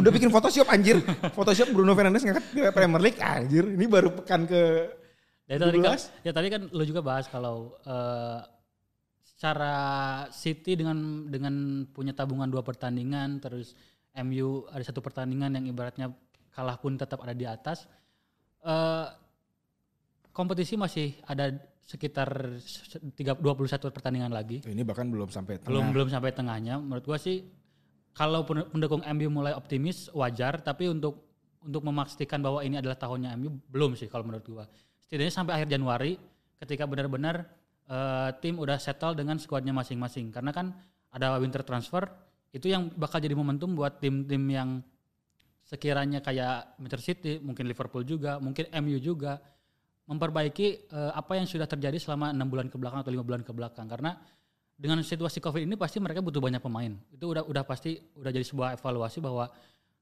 bikin Photoshop anjir. Photoshop Bruno Fernandes ngangkat ke Premier League anjir. Ini baru pekan ke 12. Tadi kan lo juga bahas kalau secara City dengan punya tabungan 2 pertandingan, terus MU ada 1 pertandingan yang ibaratnya kalah pun tetap ada di atas. Kompetisi masih ada sekitar 21 pertandingan lagi. Ini bahkan belum sampai tengah. Belum sampai tengahnya. Menurut gua sih kalau pendukung MU mulai optimis wajar, tapi untuk memastikan bahwa ini adalah tahunnya MU belum sih kalau menurut gua. Setidaknya sampai akhir Januari ketika benar-benar tim udah settle dengan skuadnya masing-masing. Karena kan ada winter transfer, itu yang bakal jadi momentum buat tim-tim yang sekiranya kayak Manchester City, mungkin Liverpool juga, mungkin MU juga memperbaiki apa yang sudah terjadi selama 6 bulan ke belakang atau 5 bulan ke belakang. Karena dengan situasi Covid ini pasti mereka butuh banyak pemain. Itu udah pasti udah jadi sebuah evaluasi bahwa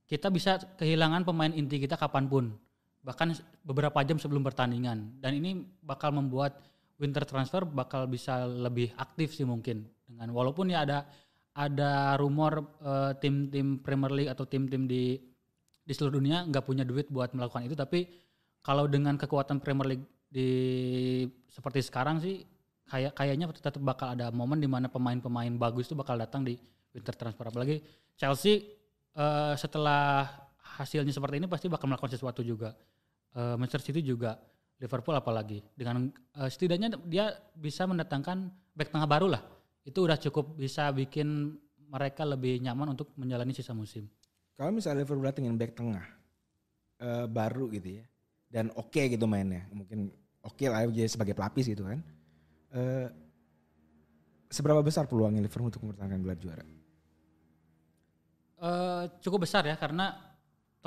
kita bisa kehilangan pemain inti kita kapanpun, bahkan beberapa jam sebelum pertandingan. Dan ini bakal membuat winter transfer bakal bisa lebih aktif sih mungkin. Dengan walaupun ya ada rumor tim-tim Premier League atau tim-tim di seluruh dunia nggak punya duit buat melakukan itu, tapi kalau dengan kekuatan Premier League seperti sekarang sih kayaknya tetap bakal ada momen di mana pemain-pemain bagus itu bakal datang di winter transfer. Apalagi Chelsea setelah hasilnya seperti ini pasti bakal melakukan sesuatu juga. Manchester City juga, Liverpool apalagi. Dengan setidaknya dia bisa mendatangkan bek tengah baru lah. Itu udah cukup bisa bikin mereka lebih nyaman untuk menjalani sisa musim. Kalau misalnya Liverpool datengin bek tengah baru gitu ya, dan oke gitu mainnya, mungkin oke lah jadi sebagai pelapis gitu kan. Seberapa besar peluangnya Liverpool untuk mempertahankan gelar juara? Cukup besar ya, karena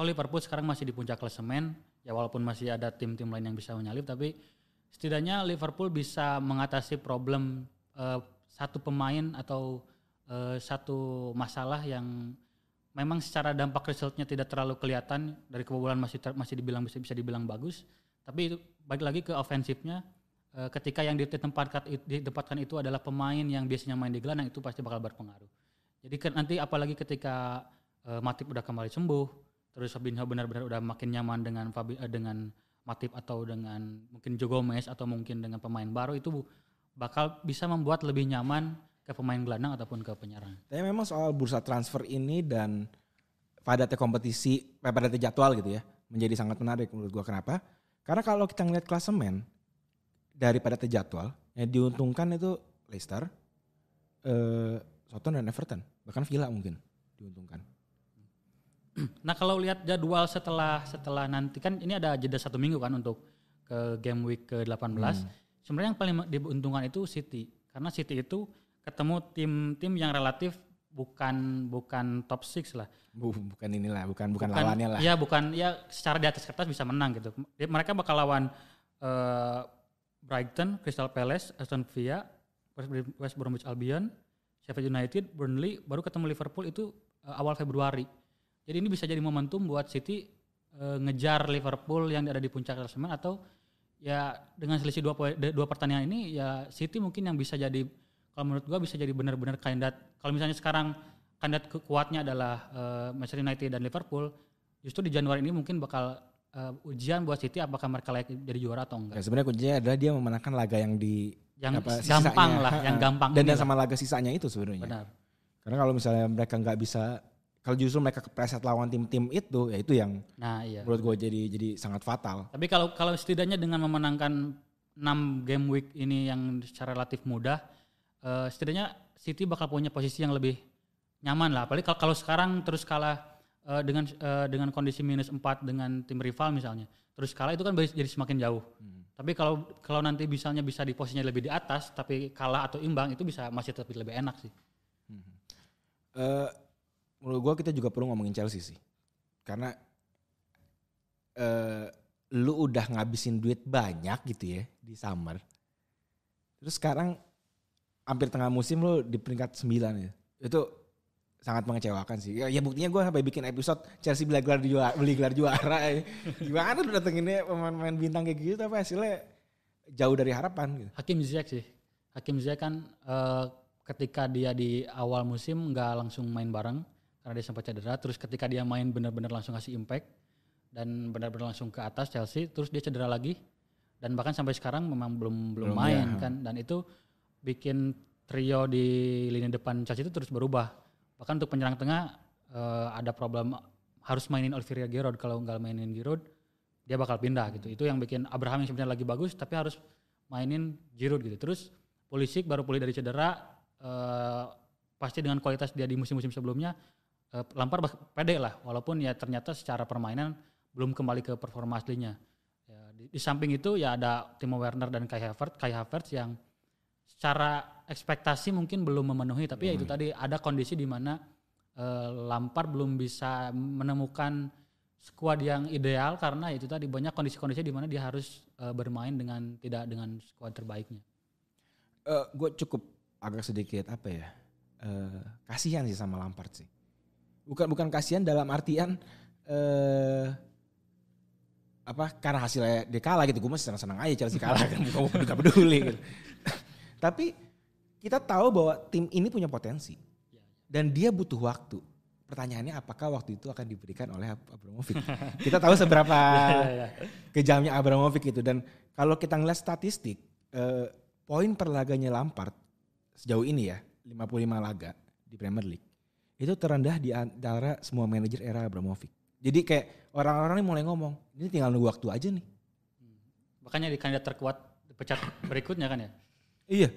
Liverpool sekarang masih di puncak klasemen. Ya walaupun masih ada tim-tim lain yang bisa menyalip, tapi setidaknya Liverpool bisa mengatasi problem satu pemain atau satu masalah yang memang secara dampak resultnya tidak terlalu kelihatan. Dari kebobolan masih dibilang bisa dibilang bagus, tapi itu balik lagi ke ofensifnya. Ketika yang ditempatkan itu adalah pemain yang biasanya main di gelandang, itu pasti bakal berpengaruh. Jadi nanti apalagi ketika Matip udah kembali sembuh, terus Fabinho benar-benar udah makin nyaman dengan Matip atau dengan mungkin Joe Gomez atau mungkin dengan pemain baru, itu bakal bisa membuat lebih nyaman ke pemain gelandang ataupun ke penyerang. Tapi memang soal bursa transfer ini dan padatnya kompetisi, padatnya jadwal gitu ya, menjadi sangat menarik menurut gua. Kenapa? Karena kalau kita ngeliat klasemen dari padatnya jadwal, yang diuntungkan itu Leicester, Southampton dan Everton, bahkan Villa mungkin diuntungkan. Nah kalau lihat jadwal setelah nanti kan ini ada jeda 1 minggu kan untuk ke game week ke-18. Sebenarnya yang paling diuntungkan itu City, karena City itu ketemu tim-tim yang relatif bukan top 6 lah. Bukan lawannya lah. Iya bukan, ya secara di atas kertas bisa menang gitu. Mereka bakal lawan Brighton, Crystal Palace, Aston Villa, West Bromwich Albion, Sheffield United, Burnley, baru ketemu Liverpool itu awal Februari. Jadi ini bisa jadi momentum buat City ngejar Liverpool yang ada di puncak klasemen, atau ya dengan selisih 2 pertandingan ini ya City mungkin yang bisa jadi, kalau menurut gua bisa jadi benar-benar kandidat. Kalau misalnya sekarang kandidat kuatnya adalah Manchester United dan Liverpool, justru di Januari ini mungkin bakal ujian buat City apakah mereka layak jadi juara atau enggak. Ya, sebenarnya kuncinya adalah dia memenangkan laga yang gampang lah, yang gampang. Dan sama laga sisanya itu sebenarnya. Benar. Karena kalau misalnya mereka nggak bisa, kalau justru mereka kepleset lawan tim-tim itu, ya itu yang menurut gue jadi sangat fatal. Tapi kalau setidaknya dengan memenangkan 6 game week ini yang secara relatif mudah, setidaknya City bakal punya posisi yang lebih nyaman lah. Apalagi kalau sekarang terus kalah dengan kondisi -4 dengan tim rival misalnya, terus kalah itu kan jadi semakin jauh. Tapi kalau nanti misalnya bisa di posisinya lebih di atas, tapi kalah atau imbang itu bisa masih tetap lebih enak sih. Menurut gue kita juga perlu ngomongin Chelsea sih, karena lu udah ngabisin duit banyak gitu ya di summer, terus sekarang hampir tengah musim lu di peringkat 9 ya. Itu sangat mengecewakan sih. Ya buktinya gue sampai bikin episode Chelsea beli gelar juara. Ya. Gimana lu datenginnya pemain-pemain bintang kayak gitu tapi hasilnya jauh dari harapan gitu. Hakim Ziyech kan ketika dia di awal musim nggak langsung main bareng karena dia sempat cedera. Terus ketika dia main benar-benar langsung kasih impact dan benar-benar langsung ke atas Chelsea. Terus dia cedera lagi dan bahkan sampai sekarang memang belum main kan. Dan itu bikin trio di lini depan Chelsea itu terus berubah. Bahkan untuk penyerang tengah ada problem harus mainin Olivier Giroud. Kalau nggak mainin Giroud dia bakal pindah gitu. Itu yang bikin Abraham yang sebenarnya lagi bagus tapi harus mainin Giroud gitu. Terus Pulisic baru pulih dari cedera, pasti dengan kualitas dia di musim-musim sebelumnya Lampard pede lah. Walaupun ya ternyata secara permainan belum kembali ke performa aslinya. Ya, di samping itu ya ada Timo Werner dan Kai Havertz yang secara ekspektasi mungkin belum memenuhi, tapi ya itu tadi ada kondisi di mana Lampard belum bisa menemukan skuad yang ideal karena itu tadi banyak kondisi-kondisi di mana dia harus bermain tidak dengan skuad terbaiknya. Gue cukup agak sedikit kasihan sih sama Lampard sih. Bukan kasihan dalam artian karena hasilnya dia kalah gitu. Gue masih senang-senang aja Chelsea kalah kan, bukan peduli gitu. Tapi kita tahu bahwa tim ini punya potensi dan dia butuh waktu. Pertanyaannya apakah waktu itu akan diberikan oleh Abramovich? Kita tahu seberapa kejamnya Abramovich itu. Dan kalau kita ngeliat statistik, poin per laganya Lampard sejauh ini ya 55 laga di Premier League itu terendah di antara semua manajer era Abramovich. Jadi kayak orang-orang ini mulai ngomong ini tinggal nunggu waktu aja nih. Makanya di kandidat terkuat pecat berikutnya kan ya. Iya.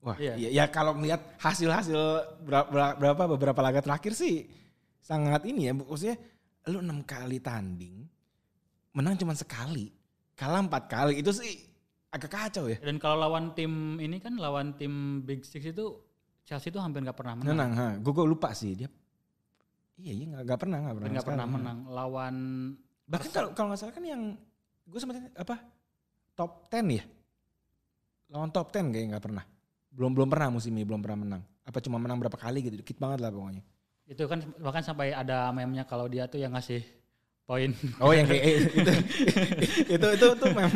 Wah, iya. Ya kalau melihat hasil-hasil beberapa laga terakhir sih sangat ini ya. Maksudnya lu 6 kali tanding, menang cuma sekali, kalah 4 kali. Itu sih agak kacau ya. Dan kalau lawan tim ini kan lawan tim Big Six itu Chelsea itu hampir nggak pernah menang. Gue lupa sih dia. Iya nggak pernah menang. Lawan bahkan kalau nggak salah kan yang gue sempat top 10 ya. Lawan top 10 kayaknya nggak pernah. Belum pernah musim ini, belum pernah menang. Apa cuma menang berapa kali gitu, dikit banget lah pokoknya. Itu kan bahkan sampai ada meme-nya kalau dia tuh yang ngasih poin. Oh yang kayak itu mem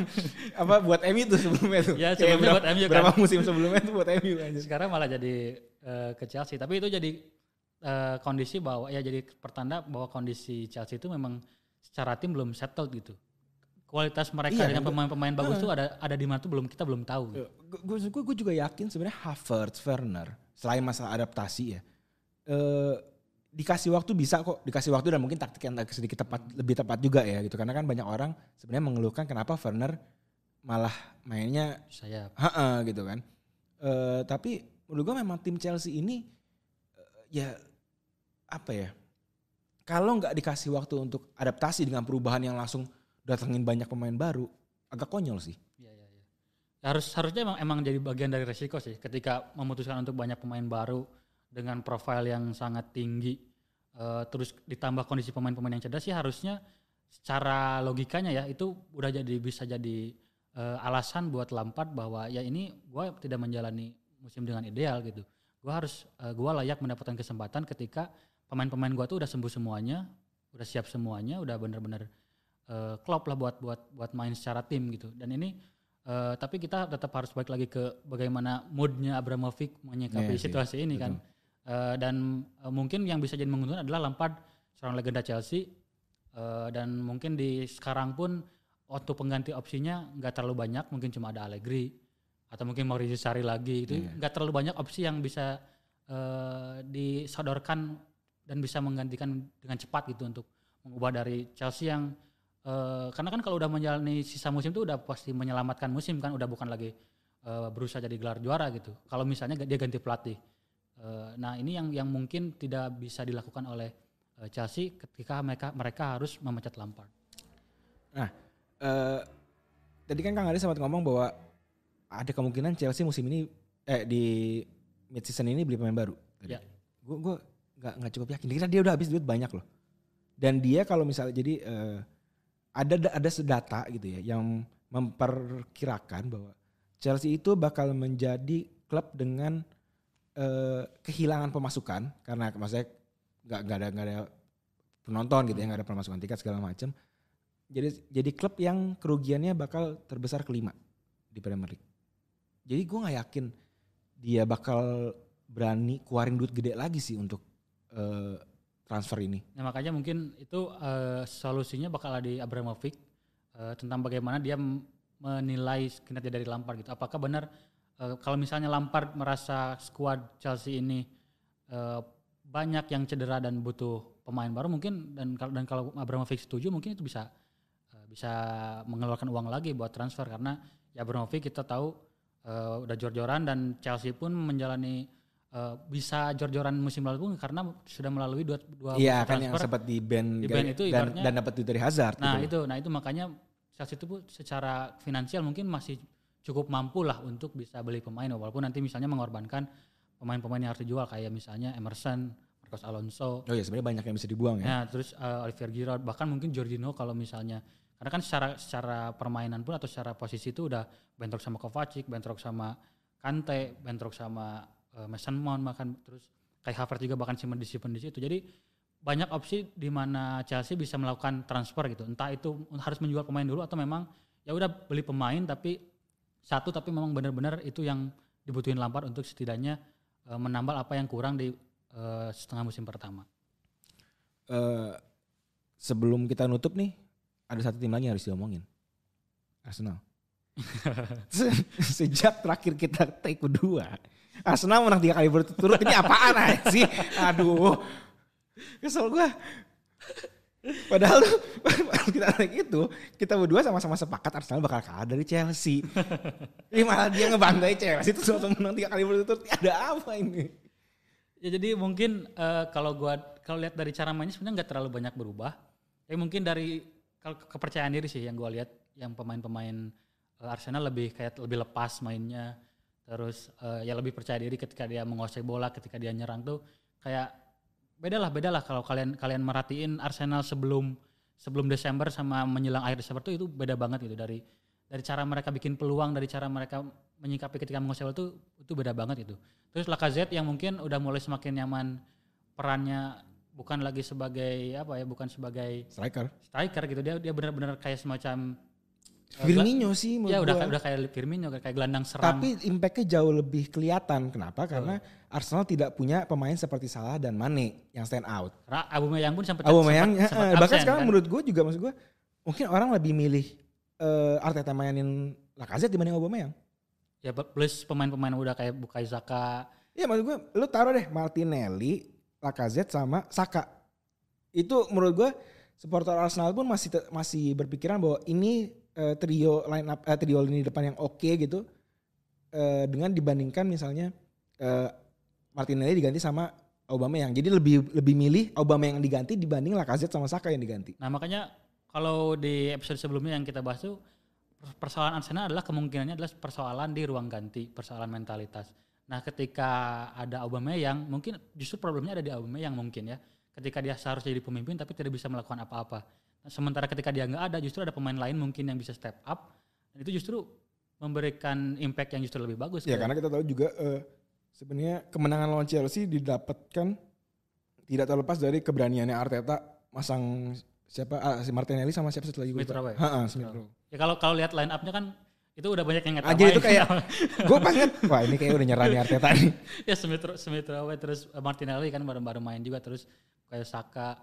buat MU tuh sebelumnya tuh. Ya sebelumnya buat MU kan. Berapa musim sebelumnya tuh buat MU aja. Sekarang malah jadi ke Chelsea. Tapi itu jadi kondisi bahwa ya jadi pertanda bahwa kondisi Chelsea itu memang secara tim belum settled gitu. Kualitas mereka dengan pemain-pemain bagus tuh ada di mana tuh kita belum tahu. Gue juga yakin sebenarnya Havertz, Werner selain masalah adaptasi ya dikasih waktu bisa kok, dikasih waktu dan mungkin taktik yang sedikit lebih tepat juga ya gitu, karena kan banyak orang sebenarnya mengeluhkan kenapa Werner malah mainnya sayap gitu kan. Tapi menurut gue memang tim Chelsea ini kalau nggak dikasih waktu untuk adaptasi dengan perubahan yang langsung datengin banyak pemain baru, agak konyol sih. Iya. Harusnya emang jadi bagian dari resiko sih ketika memutuskan untuk banyak pemain baru dengan profil yang sangat tinggi, terus ditambah kondisi pemain-pemain yang cerdas sih harusnya secara logikanya ya itu udah bisa jadi alasan buat Lampard bahwa ya ini gue tidak menjalani musim dengan ideal gitu. Gue layak mendapatkan kesempatan ketika pemain-pemain gue tuh udah sembuh semuanya, udah siap semuanya, udah benar-benar klop lah buat main secara tim gitu. Dan ini tapi kita tetap harus balik lagi ke bagaimana moodnya Abramovich menyikapi situasi ini kan. Dan mungkin yang bisa jadi menguntungkan adalah Lampard, seorang legenda Chelsea, dan mungkin di sekarang pun waktu pengganti opsinya nggak terlalu banyak, mungkin cuma ada Allegri atau mungkin Maurizio Sarri lagi itu nggak terlalu banyak opsi yang bisa disodorkan dan bisa menggantikan dengan cepat gitu untuk mengubah dari Chelsea yang karena kan kalau udah menjalani sisa musim itu udah pasti menyelamatkan musim kan, udah bukan lagi berusaha jadi gelar juara gitu. Kalau misalnya dia ganti pelatih. Nah ini yang mungkin tidak bisa dilakukan oleh Chelsea ketika mereka harus memecat Lampard. Nah, tadi kan Kang Adi sempat ngomong bahwa ada kemungkinan Chelsea musim ini di mid season ini beli pemain baru. Ya. Gue nggak cukup yakin. Karena dia udah habis duit banyak loh. Dan dia kalau misalnya jadi ada data gitu ya yang memperkirakan bahwa Chelsea itu bakal menjadi klub dengan kehilangan pemasukan karena maksudnya nggak ada penonton gitu ya, nggak ada pemasukan tiket segala macam. Jadi klub yang kerugiannya bakal terbesar kelima di Premier League. Jadi gue nggak yakin dia bakal berani keluarin duit gede lagi sih untuk transfer ini. Nah makanya mungkin itu solusinya bakal ada di Abramovich tentang bagaimana dia menilai kinerja dari Lampard gitu. Apakah benar kalau misalnya Lampard merasa skuad Chelsea ini banyak yang cedera dan butuh pemain baru mungkin dan kalau Abramovich setuju mungkin itu bisa mengeluarkan uang lagi buat transfer karena ya Abramovich kita tahu udah jor-joran dan Chelsea pun menjalani bisa jor-joran musim lalu pun karena sudah melalui dua iya, kan transfer. Yang sempat di ban itu dan dapat duit dari Hazard. Nah gitu. itu makanya Chelsea itu secara finansial mungkin masih cukup mampu lah untuk bisa beli pemain walaupun nanti misalnya mengorbankan pemain-pemain yang harus dijual kayak misalnya Emerson, Marcos Alonso. Oh iya sebenarnya banyak yang bisa dibuang ya. Nah terus Olivier Giroud bahkan mungkin Jorginho kalau misalnya karena kan secara permainan pun atau secara posisi itu udah bentrok sama Kovacic, bentrok sama Kante, bentrok sama Mason Mount bahkan terus Kai Havertz juga bahkan simpen di situ. Jadi banyak opsi di mana Chelsea bisa melakukan transfer gitu. Entah itu harus menjual pemain dulu atau memang ya udah beli pemain tapi memang benar-benar itu yang dibutuhin Lampard untuk setidaknya menambal apa yang kurang di setengah musim pertama. Sebelum kita nutup nih ada satu tim lagi yang harus diomongin. Arsenal. Sejak terakhir kita take kedua Arsenal menang 3 kali berturut-turut. Ini apaan aja sih? Aduh. Kesel gue. Padahal kita naik itu, kita berdua sama-sama sepakat Arsenal bakal kalah dari Chelsea. Ini malah dia ngebantai Chelsea itu langsung menang 3 kali berturut-turut. Ada apa ini? Ya jadi mungkin kalau lihat dari cara mainnya sebenarnya nggak terlalu banyak berubah. Tapi mungkin dari kepercayaan diri sih yang gue lihat yang pemain-pemain Arsenal lebih lepas mainnya. Terus ya lebih percaya diri ketika dia menguasai bola, ketika dia nyerang tuh kayak beda lah kalau kalian merhatiin Arsenal sebelum Desember sama menjelang akhir Desember tuh itu beda banget gitu dari cara mereka bikin peluang, dari cara mereka menyikapi ketika menguasai bola itu beda banget itu. Terus Lacazette yang mungkin udah mulai semakin nyaman perannya bukan lagi sebagai bukan sebagai striker gitu, dia benar-benar kayak semacam Firmino sih menurut ya udah kayak Firmino kayak gelandang serang. Tapi impactnya jauh lebih kelihatan. Kenapa? Karena Arsenal tidak punya pemain seperti Salah dan Mane yang stand out. Karena Aubameyang pun sempat bahkan sekarang kan? Menurut gue juga maksud gue mungkin orang lebih milih Arteta mainin Lacazette dibanding Aubameyang. Ya plus pemain-pemain udah kayak Bukayo Saka. Iya maksud gue lu taruh deh Martinelli, Lacazette sama Saka. Itu menurut gue supporter Arsenal pun masih berpikiran bahwa ini trio lini depan yang oke gitu dengan dibandingkan misalnya Martinelli diganti sama Aubameyang. Jadi lebih milih Aubameyang yang diganti dibanding Lacazette sama Saka yang diganti. Nah makanya kalau di episode sebelumnya yang kita bahas tuh persoalan Arsenal adalah kemungkinannya adalah persoalan di ruang ganti, persoalan mentalitas. Nah ketika ada Aubameyang mungkin justru problemnya ada di Aubameyang mungkin ya. Ketika dia seharusnya jadi pemimpin tapi tidak bisa melakukan apa-apa. Sementara ketika dia nggak ada, justru ada pemain lain mungkin yang bisa step up. Dan itu justru memberikan impact yang justru lebih bagus. Ya karena kita tahu juga sebenarnya kemenangan lawan Chelsea didapatkan tidak terlepas dari keberaniannya Arteta masang si Martinelli sama siapa satu lagi. Smith Rowe. Ya kalau lihat line up-nya kan itu udah banyak yang aja itu kayak gue banget wah ini kayak udah nyerah nih Arteta nih. Ya Smith Rowe terus Martinelli kan baru main juga terus kayak Saka,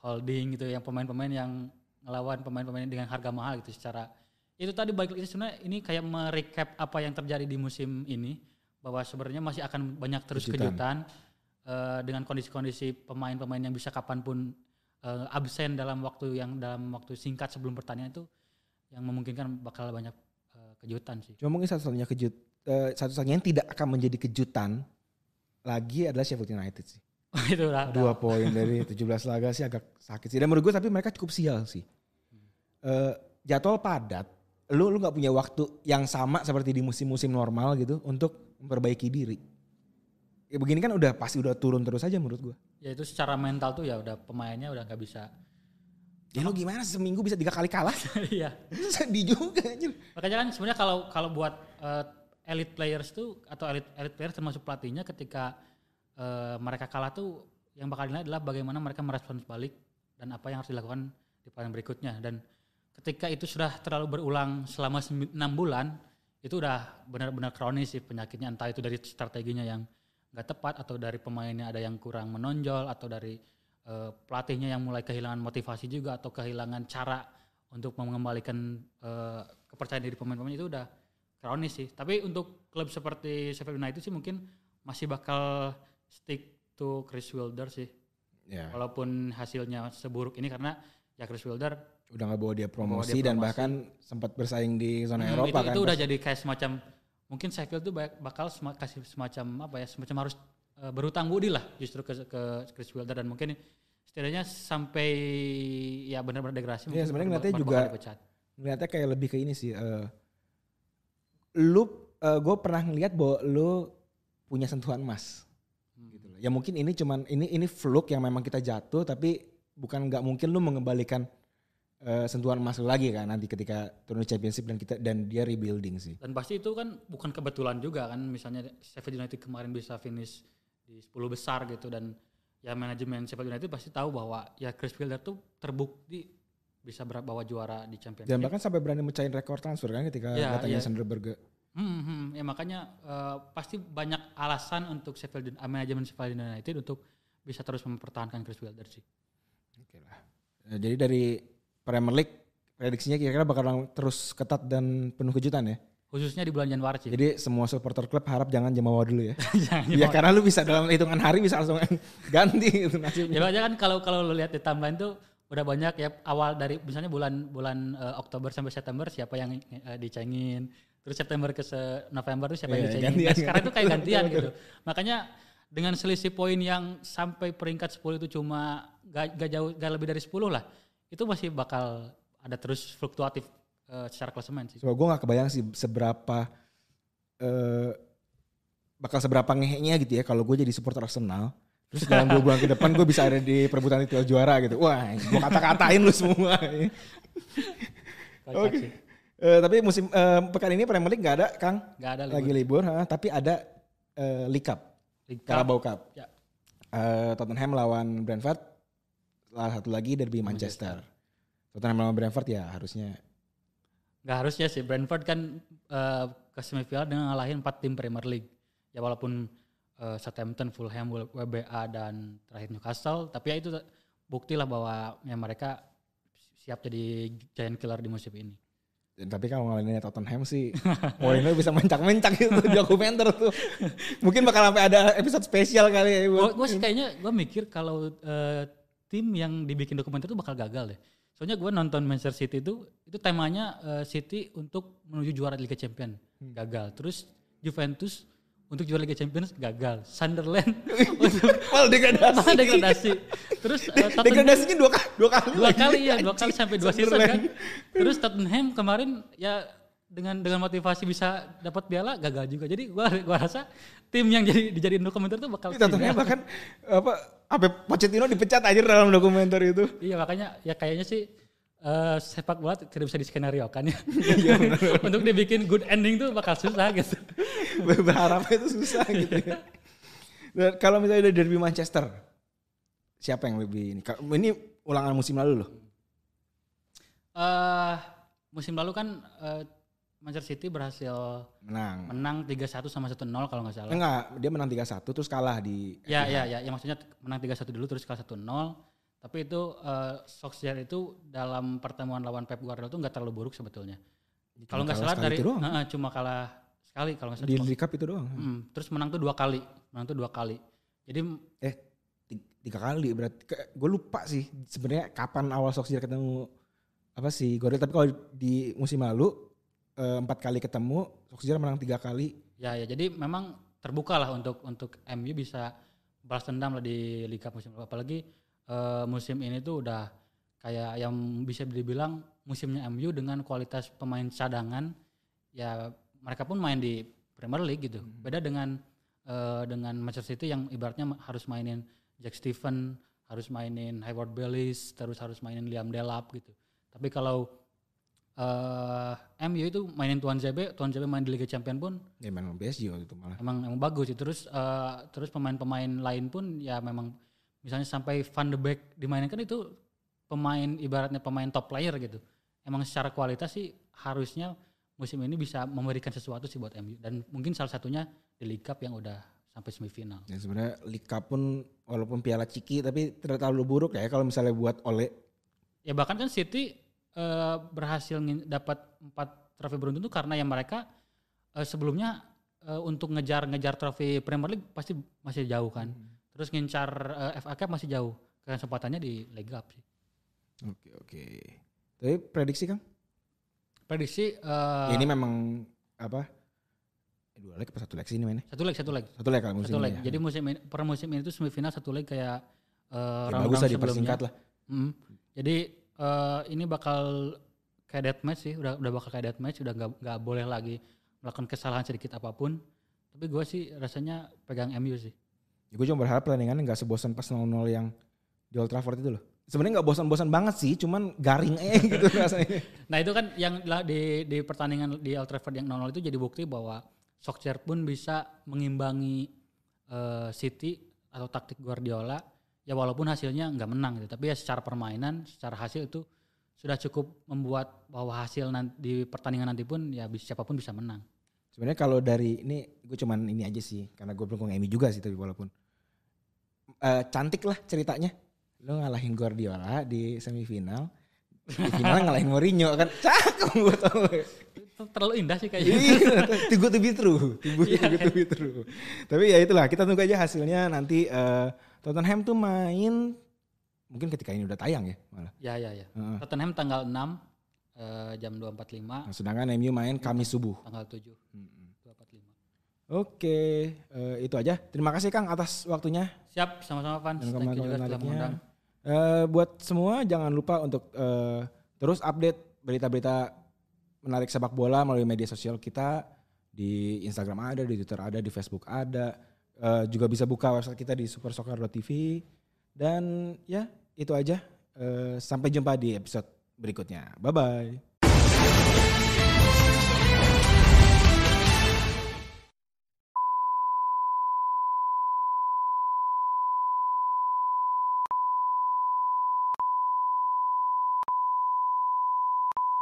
Holding gitu yang pemain-pemain yang ngelawan pemain-pemain dengan harga mahal gitu secara itu tadi balik lagi sebenarnya ini kayak merecap apa yang terjadi di musim ini bahwa sebenarnya masih akan banyak terus kejutan dengan kondisi-kondisi pemain-pemain yang bisa kapanpun absen dalam waktu singkat sebelum pertandingan itu yang memungkinkan bakal banyak kejutan sih. Cuma mungkin satu-satunya yang tidak akan menjadi kejutan lagi adalah Sheffield United sih. Itu udah 2 poin dari 17 laga sih agak sakit sih. Dan menurut gue tapi mereka cukup sial sih. Jadwal padat, lu nggak punya waktu yang sama seperti di musim-musim normal gitu untuk memperbaiki diri. Ya begini kan pasti udah turun terus aja menurut gue. Ya itu secara mental tuh ya udah pemainnya udah nggak bisa. Ya lu gimana seminggu bisa 3 kali kalah? Iya. Sedih juga anjir. Makanya kan sebenarnya kalau buat elite players tuh atau elite players termasuk pelatihnya ketika mereka kalah tuh yang bakal dinilai adalah bagaimana mereka merespons balik dan apa yang harus dilakukan di pertandingan berikutnya. Dan ketika itu sudah terlalu berulang selama 6 bulan, itu udah benar-benar kronis sih penyakitnya. Entah itu dari strateginya yang nggak tepat atau dari pemainnya ada yang kurang menonjol atau dari pelatihnya yang mulai kehilangan motivasi juga atau kehilangan cara untuk mengembalikan kepercayaan diri pemain-pemain itu udah kronis sih. Tapi untuk klub seperti Sheffield United sih mungkin masih bakal stick to Chris Wilder sih. Yeah. Walaupun hasilnya seburuk ini karena ya Chris Wilder udah nggak bawa dia promosi dan bahkan sempat bersaing di zona Eropa kan. Itu udah jadi kayak semacam mungkin Sheffield tuh bakal kasih semacam semacam harus berutang budi lah justru ke Chris Wilder dan mungkin setidaknya sampai ya benar-benar degradasi. Iya sebenarnya ngeliatnya juga ngeliatnya kayak lebih ke ini sih. Gue pernah ngeliat bahwa lu punya sentuhan emas. Gitu loh. Ya mungkin ini cuman ini fluke yang memang kita jatuh tapi nggak mungkin lu mengembalikan sentuhan emas lagi kan nanti ketika turun championship dan dia rebuilding sih. Dan pasti itu kan bukan kebetulan juga kan misalnya Sheffield United kemarin bisa finish di 10 besar gitu dan ya manajemen Sheffield United pasti tahu bahwa ya Chris Wilder tuh terbukti bisa bawa juara di Championship. Dan bahkan sampai berani mecahin rekor transfer kan ketika datangnya Sander Berge. Ya makanya pasti banyak alasan untuk manajemen Sheffield United untuk bisa terus mempertahankan Chris Wilder sih. Oke lah. Jadi dari Premier League prediksinya kira-kira bakal terus ketat dan penuh kejutan ya? Khususnya di bulan Januari sih. Jadi semua supporter klub harap jangan Jemawa dulu ya. Ya karena lu bisa dalam hitungan hari bisa langsung ganti gitu nasibnya. Ya aja kan kalau lu lihat di timeline tuh udah banyak ya awal dari misalnya bulan Oktober sampai September siapa yang dicengin. Terus September ke November tuh siapa yang dicengin. Nah, sekarang itu kayak gantian gitu. Makanya dengan selisih poin yang sampai peringkat 10 itu cuma gak lebih dari 10 lah. Itu masih bakal ada terus fluktuatif secara klasemen sih. So, gue gak kebayang sih bakal seberapa ngeheknya gitu ya kalau gue jadi supporter Arsenal. Terus dalam 2 bulan ke depan gue bisa ada di perebutan titel juara gitu. Wah gue kata-katain lu semua. Oke. Tapi musim pekan ini Premier League gak ada Kang. Gak ada libur. Lagi libur. Tapi ada League Cup. Carabao Cup. Ya. Tottenham lawan Brentford. Salah satu lagi derby Manchester. Tottenham lawan Brentford ya harusnya. Gak harusnya sih. Brentford kan ke semifinal dengan ngalahin 4 tim Premier League. Ya walaupun Southampton, Fulham, WBA dan terakhir Newcastle. Tapi ya itu bukti lah bahwa ya mereka siap jadi giant killer di musim ini. Tapi kalau ngalahinnya Tottenham sih Mourinho bisa mencak-mencak gitu di dokumenter tuh. Mungkin bakal sampai ada episode spesial kali ya. Gue sih kayaknya gue mikir kalau tim yang dibikin dokumenter itu bakal gagal deh. Soalnya gue nonton Manchester City itu temanya City untuk menuju juara Liga Champions gagal. Terus Juventus untuk juara Liga Champions gagal. Sunderland untuk malah degradasi. Terus degradasinya dua kali sampai 2 season kan. Terus Tottenham kemarin ya dengan motivasi bisa dapat piala gagal juga. Jadi gua rasa tim yang dijadiin dokumenter itu bakal Tottenham bahkan apa Pochettino dipecat aja dalam dokumenter itu. Iya makanya ya kayaknya sih sepak bola tidak bisa diskenariokan ya. Untuk dibikin good ending tuh bakal susah gitu. Berharapnya itu susah gitu ya. Dan kalau misalnya ada derby Manchester, siapa yang lebih ini? Ini ulangan musim lalu loh. Musim lalu kan Manchester City berhasil menang 3-1 sama 1-0 kalau nggak salah. Enggak, dia menang 3-1 terus kalah di. Ya, maksudnya menang 3-1 dulu terus kalah 1-0. Tapi itu Solskjaer itu dalam pertemuan lawan Pep Guardiola itu nggak terlalu buruk sebetulnya. Kalau nggak salah dari cuma kalah sekali kalau nggak salah. Di League Cup itu doang. Terus menang tuh 2 kali. Jadi 3 kali berarti. Gue lupa sih sebenarnya kapan awal Solskjaer ketemu Guardiola. Tapi kalau di musim lalu 4 kali ketemu, Solskjaer menang 3 kali. Ya jadi memang terbuka lah untuk MU bisa balas dendam lah di Liga musim lalu. Apalagi musim ini tuh udah kayak yang bisa dibilang musimnya MU dengan kualitas pemain cadangan. Ya mereka pun main di Premier League gitu. Beda dengan Manchester City yang ibaratnya harus mainin Jack Steven, harus mainin Hayward Bellis, terus harus mainin Liam Delap gitu. Tapi kalau MU itu mainin Tuan ZB main di Liga Champions pun Ya memang PSG waktu itu malah. emang bagus sih. Terus pemain-pemain lain pun ya memang misalnya sampai Van de Beek dimainkan itu ibaratnya pemain top player gitu. Emang secara kualitas sih harusnya musim ini bisa memberikan sesuatu sih buat MU, dan mungkin salah satunya di League Cup yang udah sampai semifinal. Ya sebenarnya League Cup pun walaupun piala ciki tapi tidak terlalu buruk ya kalau misalnya buat Ole. Ya bahkan kan City berhasil dapat 4 trofi beruntun itu karena yang mereka sebelumnya untuk ngejar trofi Premier League pasti masih jauh kan. Terus ngincar FA Cup masih jauh. Kesempatannya di League Cup sih. Oke. Tapi prediksi Kang? Prediksi Ini memang apa? 2 leg apa 1 leg sih ini mainnya? 1 leg. 1 leg kalau musim ini. Ya. Jadi per musim ini tuh semifinal 1 leg kayak bagus lah dipersingkat lah. Jadi ini bakal kayak deathmatch sih, udah bakal kayak deathmatch, udah nggak boleh lagi melakukan kesalahan sedikit apapun. Tapi gue sih rasanya pegang MU sih. Ya, gue cuma berharap pertandingannya nggak sebosan pas 0-0 yang di Old Trafford itu loh. Sebenarnya nggak bosan-bosan banget sih, cuman garing gitu rasanya. Nah itu kan yang di pertandingan di Old Trafford yang 0-0 itu jadi bukti bahwa Solskjaer pun bisa mengimbangi City atau taktik Guardiola. Ya walaupun hasilnya nggak menang gitu, tapi ya secara permainan, secara hasil itu sudah cukup membuat bahwa hasil di pertandingan nanti pun ya siapapun bisa menang. Sebenarnya kalau dari ini gue cuman ini aja sih, karena gue pendukung MU juga sih, tapi walaupun cantik lah ceritanya. Lo ngalahin Guardiola di semifinal, di final ngalahin Mourinho kan cakep buat Ole. Terlalu indah sih kayaknya. Too good to be true. Tapi ya itulah, kita tunggu aja hasilnya nanti. Tottenham tuh main mungkin ketika ini udah tayang ya malah. Ya. Tottenham tanggal 6 jam 2.45. Nah, sedangkan MU main Kamis subuh. Tanggal 7. 2.45. Oke, itu aja. Terima kasih Kang atas waktunya. Siap, sama-sama Van. Dan Thank you juga telah mengundang. Buat semua jangan lupa untuk terus update berita-berita menarik sepak bola melalui media sosial kita. Di Instagram ada, di Twitter ada, di Facebook ada. Juga bisa buka website kita di supersoccer.tv. Dan ya itu aja. Sampai jumpa di episode berikutnya. Bye-bye.